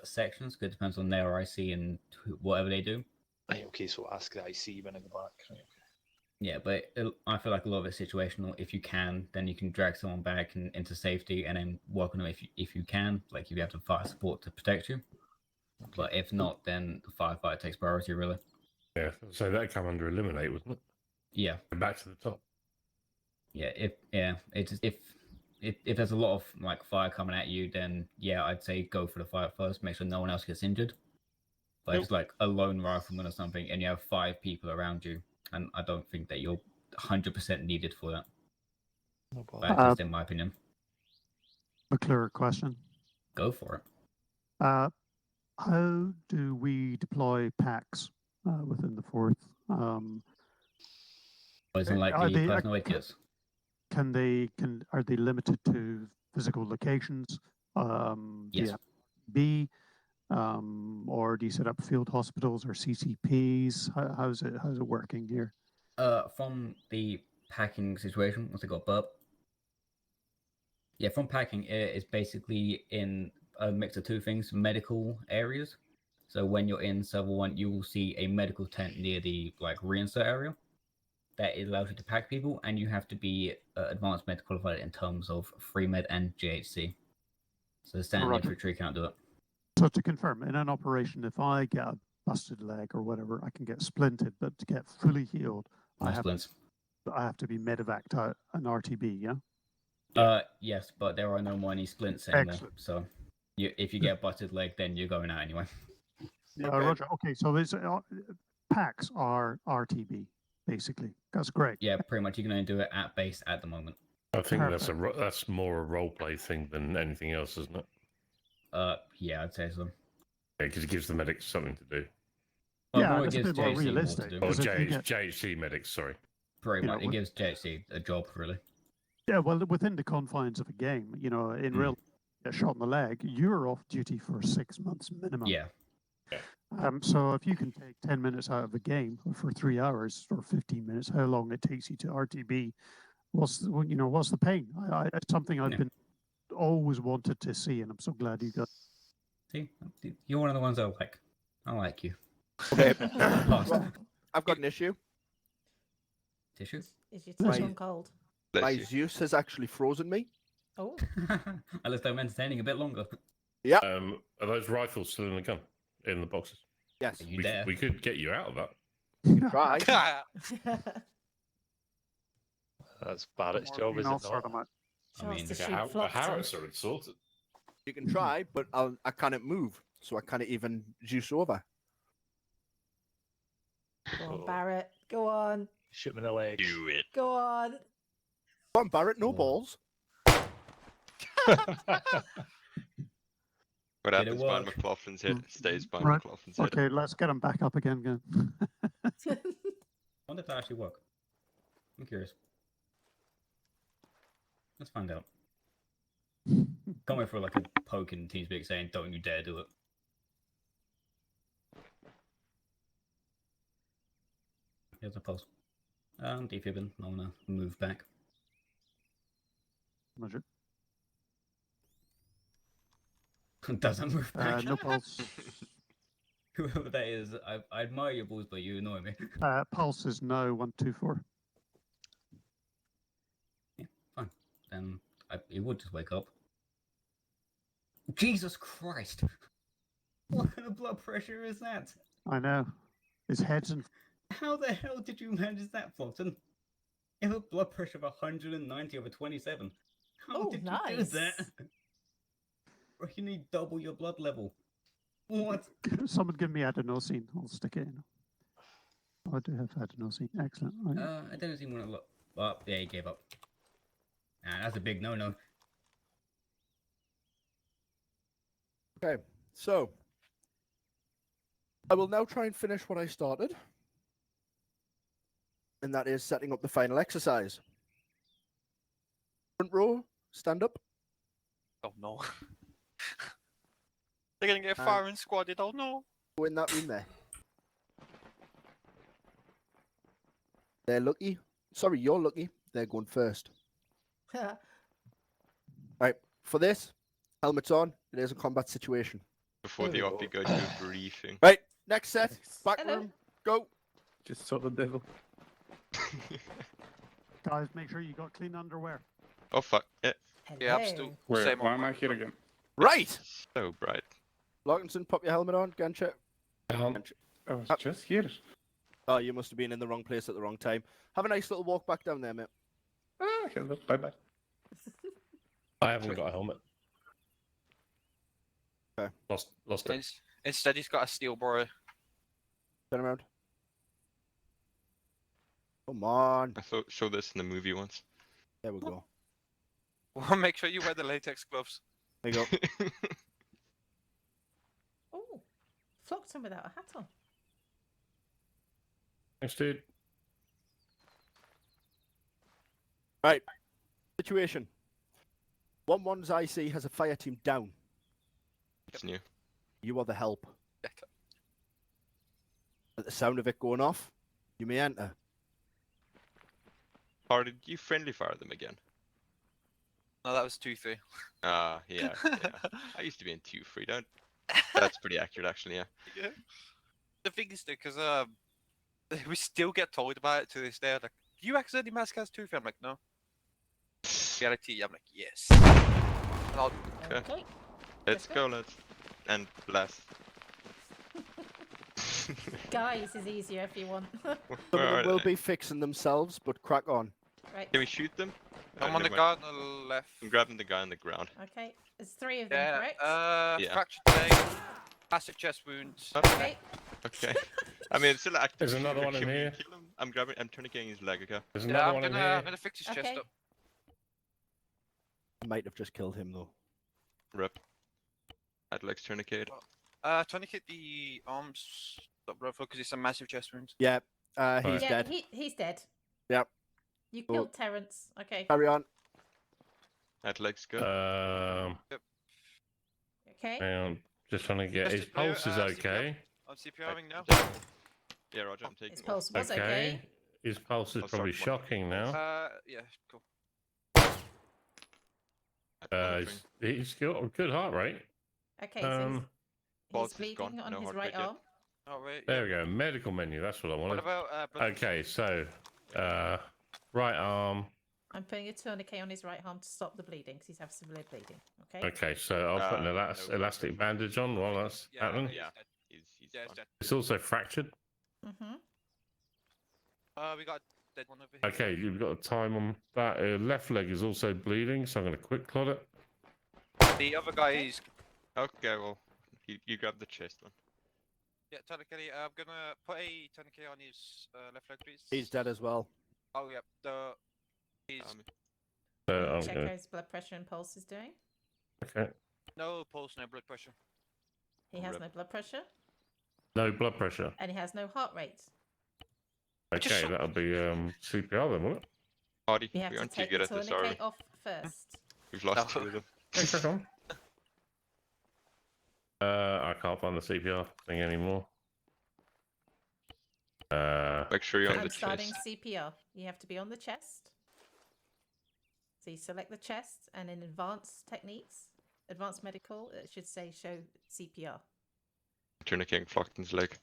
sections because it depends on their IC and whatever they do. Right, okay, so ask the IC when in the back. Right, okay. Yeah, but I feel like a lot of it's situational. If you can, then you can drag someone back into safety and then work on them if you can. Like if you have the fire support to protect you. Okay. But if not, then the firefighter takes priority, really. Yeah, so that come under eliminate, wouldn't it? Yeah. Back to the top. Yeah, if there's a lot of like fire coming at you, then yeah, I'd say go for the fire first. Make sure no one else gets injured. But if it's like a lone rifleman or something, and you have 5 people around you, and I don't think that you're 100% needed for that. No problem. That's just in my opinion. A clear question. Go for it. How do we deploy packs within the 4th? Isn't like Are the they- personal aid kits. Are they limited to physical locations? Yes. B, or do you set up field hospitals or CCPs? How's it working here? From the packing situation, once I got burp. Yeah, from packing, it is basically in a mix of 2 things: medical areas. So when you're in server 1, you will see a medical tent near the like reinsert area. That allows you to pack people, and you have to be advanced med qualified in terms of free med and JHC. So the standard Roger. infantry can't do it. So to confirm, in an operation, if I get a busted leg or whatever, I can get splinted, but to get fully healed, No I have to be medevaced out an RTB, yeah? Yes, but there are no more any splints anymore. Excellent. So if you get a busted leg, then you're going out anyway. Roger. Okay, so it's, packs are RTB, basically. That's great. Yeah, pretty much you can only do it at base at the moment. I think that's more a role play thing than anything else, isn't it? Yeah, I'd say so. Yeah, because it gives the medics something to do. Well, Yeah, more it it's a gives bit more JHC more to realistic. do. Or Because if you get- JHC medics, sorry. Pretty you know, much, it with- gives JHC a job, really. Yeah, well, within the confines of a game, in real, get shot in the leg, you're off duty for 6 months minimum. Yeah. So if you can take 10 minutes out of a game for 3 hours or 15 minutes, how long it takes you to RTB, what's the pain? It's something I've been always wanted to see, and I'm so glad you got. See, you're one of the ones I like. I like you. Okay. Passed. Well, I've got an issue. Tissue? Is your touch Right. on cold? Bless My you. Zeus has actually frozen me. Oh, Unless I'm entertaining a bit longer. Are those rifles still in the gun? In the boxes? Yes. You dare? We could get you out of that. Try. That's Barrett's job, is it not? I mean, to the shoot A Flockton. howitzer would sort it. You can try, but I can't move, so I can't even Zeus over. Go on, Barrett. Go on. Shoot him in the leg. Do it. Go on. Come on, Barrett, no Oh. balls. What Did it happens behind work? McLaughlin's head stays behind Right. McLaughlin's head. Okay, let's get them back up again. I wonder if that actually work. I'm curious. Let's find out. Can't wait for like a poke in TeamSpeak saying, "Don't you dare do it." Here's a pulse. Defibbing. I wanna move back. Roger. Doesn't move back. No pulse. Whoever that is, I admire your balls, but you annoy me. Pulse is now 124. Fine. Then he would just wake up. Jesus Christ! What kind of blood pressure is that? I know. His head's in. How the hell did you manage that, Flockton? You have a blood pressure of 190 over 27. How Oh, did you do nice. that? Bro, you need double your blood level. What? Someone give me adenosine. I'll stick it in. Oh, I do have adenosine. Excellent. Right. I don't even want to look. Oh, yeah, he gave up. Nah, that's a big no-no. Okay, so I will now try and finish what I started, and that is setting up the final exercise. Front row, stand up. Oh no. They're gonna get firing squadded, oh no. Go in that room there. They're lucky. Sorry, you're lucky. They're going first. Right. For this, helmets on. It is a combat situation. Before the op, you go to a briefing. Right. Next set. Back Hello. room. Go. Just saw the devil. Guys, make sure you got clean underwear. Oh fuck! Yeah, Yeah, I'm still Wait, same why on am I here again? Right. so bright. Lockington, pop your helmet on. Gancha. I was just here. Oh, you must have been in the wrong place at the wrong time. Have a nice little walk back down there, mate. Ah, hello. Bye bye. I haven't got a helmet. Lost it. Instead, he's got a steel bro. Turn around. Come on. I thought show this in the movie once. There we go. Well, make sure you wear the latex gloves. There you go. Oh, Flockton without a hat on. Thanks, dude. Right. Situation. 1-1's IC has a fire team down. It's new. You are the help. At the sound of it going off, you may enter. Or did you friendly fire them again? No, that was 2-3. Yeah. I used to be in 2-3. Don't. That's pretty accurate, actually. Yeah. Yeah. The thing is, because we still get told about it to this day. Like, you accidentally mass cast 2-3? I'm like, no. Reality, I'm like, yes. And I'll, Okay. Let's go, lads. And blast. Guys is easier if you want. Some Where of are them will they? be fixing themselves, but crack on. Right. Can we shoot them? I'm on the never mind. guard on the left. I'm grabbing the guy on the ground. Okay. There's 3 of them, Yeah, correct? Yeah. fractured leg, massive chest wounds. Okay. Okay. I mean, it's still active. There's another one in Can we here. kill him? I'm tourniqueting his leg, okay? There's Yeah, another I'm one in gonna here. fix his chest Okay. up. I might have just killed him though. Rip. I'd like tourniquet. Tourniquet the arms, because it's a massive chest wound. Yeah. He's Yeah, dead. he's dead. Yep. You Oh. killed Terrence. Okay. Carry on. That leg's good. Okay. Hang on, just trying to get Just his to- pulse is CPR. okay. I'm CPRing now. Yeah, Roger, I'm taking His one. pulse was Okay. okay. His pulse is I'll probably start shocking now. Yeah, cool. He's got a good heart rate. Okay, so Um, Pulse he's is gone, bleeding on no his heart right rate yet. arm. Oh, wait. There we go. Medical menu. That's what I What wanted. about blood Okay, so right arm. I'm putting a tourniquet on his right arm to stop the bleeding because he's having severe bleeding. Okay. Okay, so I'll put an no elastic bandage on while that's Yeah, happening. yeah. He's Yeah, fine. It's also fractured. Mm-hmm. we got a dead one over here. Okay, you've got a time on that. Left leg is also bleeding, so I'm going to quick clot it. The other guy is. Okay, well, you grab the chest one. Yeah, tourniquet. I'm gonna put a tourniquet on his left leg, please. He's dead as well. Oh, yeah. He's So I'm Check going how his blood pressure and pulse is doing. Okay. no pulse, no blood pressure. He has Rip. no blood pressure No blood pressure. and he has no heart rate. Okay, that'll be CPR then, won't it? Hardy, You have we to aren't too take good the at this, are we? tourniquet off first. We've lost two of them. Hey, crack on. I can't find the CPR thing anymore. Make sure you're on I'm the starting chest. CPR. You have to be on the chest. So you select the chest, and in advanced techniques, advanced medical, it should say show CPR. Tourniqueting Flockton's leg.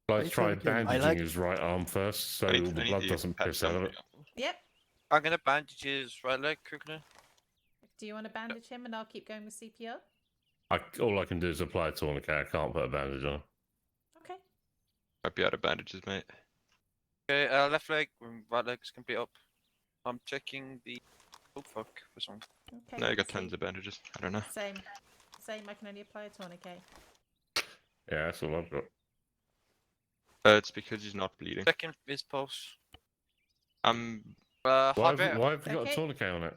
Let's try trying to kill him? bandaging I like- his right arm first, so I the need blood to doesn't pat piss out of it. somebody. Yep. I'm gonna bandage his right leg quickly. Do you want to bandage him, and I'll keep going with CPR? All I can do is apply a tourniquet. I can't put a bandage on. Okay. Might be out of bandages, mate. Okay, left leg, right leg's complete up. I'm checking the. Oh fuck, for some. Okay. No, you got so tons of bandages. I don't know. Same. Same. I can only apply a tourniquet. Yeah, that's all I've got. It's because he's not bleeding. Checking his pulse. I'm Why Heart have, rate, why have you got a Okay. tourniquet on it?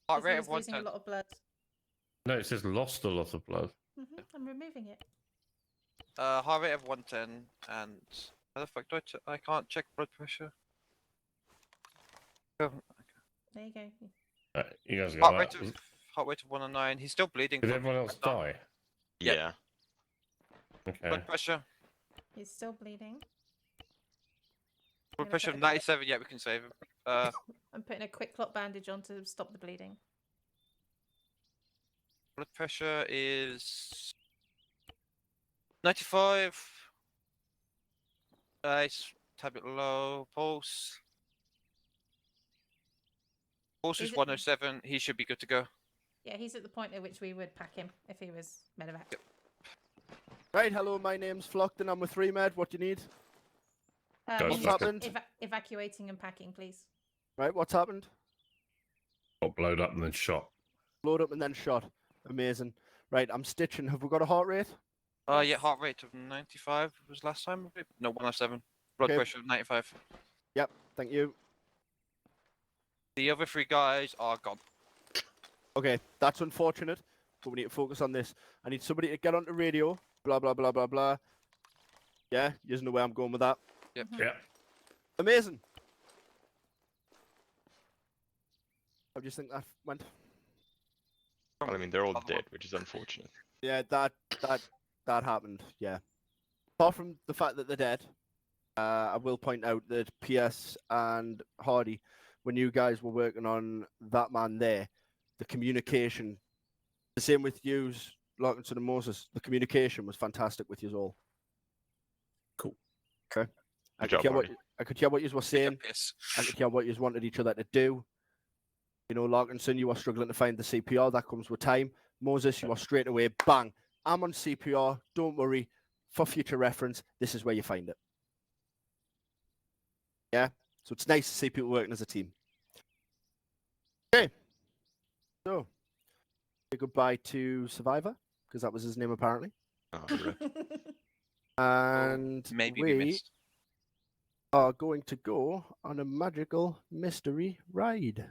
heart 'Cause rate he of was losing a 110. lot of blood. No, it says lost a lot of blood. I'm removing it. Heart rate of 110, and how the fuck do I can't check blood pressure. Oh, There you go. You guys heart got rate that? of 109. He's still bleeding. Did from everyone else start. die? Yeah. yeah. Okay. Blood pressure. He's still bleeding. Blood gonna pressure put of a- 97. Yeah, we can save him. I'm putting a quick clot bandage on to stop the bleeding. Blood pressure is 95. It's a tad bit low. Pulse. Pulse is Is it- 107. He should be good to go. Yeah, he's at the point at which we would pack him if he was medevac. Right, hello, my name's Flockton. I'm with 3med. What do you need? Guys, He's what's happened? Evacuating and packing, please. Right, what's happened? Got blowed up and then shot. Load up and then shot. Amazing. Right, I'm stitching. Have we got a heart rate? Yeah, Yes. heart rate of 95 was last time. I believe. No, 107. Blood Okay. pressure of 95. Thank you. The other 3 guys are gone. Okay, that's unfortunate, but we need to focus on this. I need somebody to get onto radio. Blah, blah, blah, blah, blah. Yeah, you know where I'm going with that. Yep. Yeah. Amazing. How do you think that went? Well, I mean, they're all Other one. dead, which is unfortunate. Yeah, that happened. Yeah. Apart from the fact that they're dead, I will point out that PS and Hardy, when you guys were working on that man there, the communication, the same with yous, Larkinson and Moses, the communication was fantastic with yous all. Cool. Okay. I Good could, job, hear what, Hardy. I could hear what yous were saying. Yes. I could hear what yous wanted each other to do. You know, Larkinson, you are struggling to find the CPR. That comes with time. Moses, you are straight away, bang. I'm on CPR. Don't worry. For future reference, this is where you find it. Yeah? So it's nice to see people working as a team. Okay. So, say goodbye to Survivor, because that was his name apparently. Oh, rip. And Maybe we we missed. are going to go on a magical mystery ride.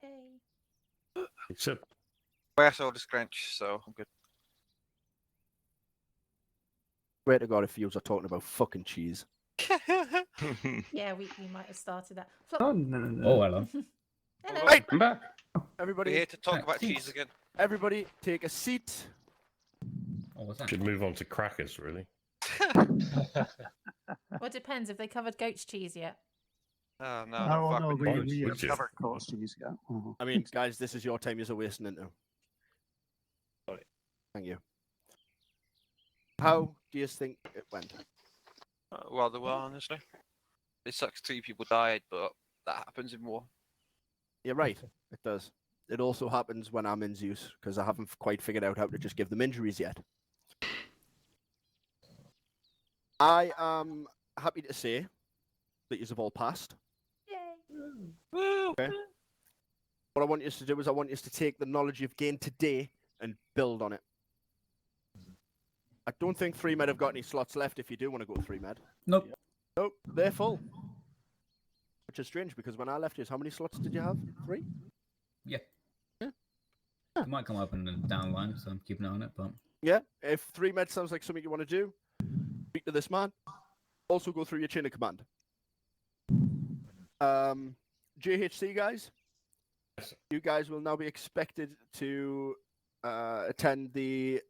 Hey. Except I saw the scrunch, so I'm good. Swear to God, if you are talking about fucking cheese. Yeah, we might have started that. Oh, no. Oh, hello. Hello. Right, I'm back. We're everybody, here to talk Right, about please. cheese again. everybody, take a seat. Oh, what's that? should move on to crackers, really. Well, it depends if they covered goat's cheese yet. Oh no! Oh, fuck no, with we, you. we Would have you? covered cottage cheese, yeah. Uh-huh. I mean, guys, this is your time you're wasting it now. Sorry. Thank you. How do you think it went? Rather well, honestly. It sucks 3 people died, but that happens in war. You're right, it does. It also happens when I'm in Zeus, because I haven't quite figured out how to just give them injuries yet. I am happy to say that you have all passed. Yay. Woo! Okay. What I want you to do is I want you to take the knowledge you've gained today and build on it. I don't think 3med have got any slots left if you do want to go 3med. Nope. Nope, they're full. Which is strange because when I left you, how many slots did you have? 3? It might come up in the down line, so I'm keeping an eye on it. But Yeah, if 3med sounds like something you want to do, speak to this man. Also go through your chain of command. JHC guys, Yes. you guys will now be expected to attend the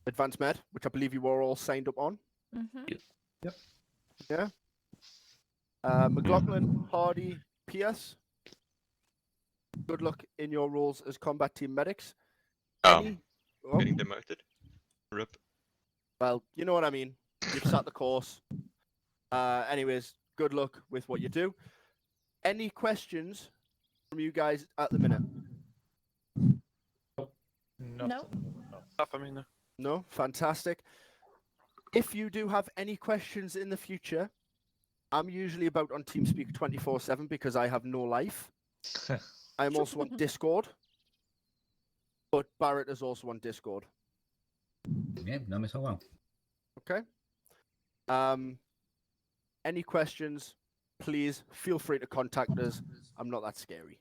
advanced med, which I believe you were all signed up on. Mm-hmm. Yeah. McLaughlin, Hardy, Pierce. Good luck in your roles as combat team medics. Oh, Any- oh, getting demoted. Rip. well, you know what I mean. You've sat the course. Anyways, good luck with what you do. Any questions from you guys at the minute? No. Stuff, I mean, No? Fantastic. If you do have any questions in the future, I'm usually about on TeamSpeak 24/7 because I have no life. I am also on Discord. But Barrett is also on Discord. yeah, no miss. Oh well. Okay. Any questions, please feel free to contact us. I'm not that scary.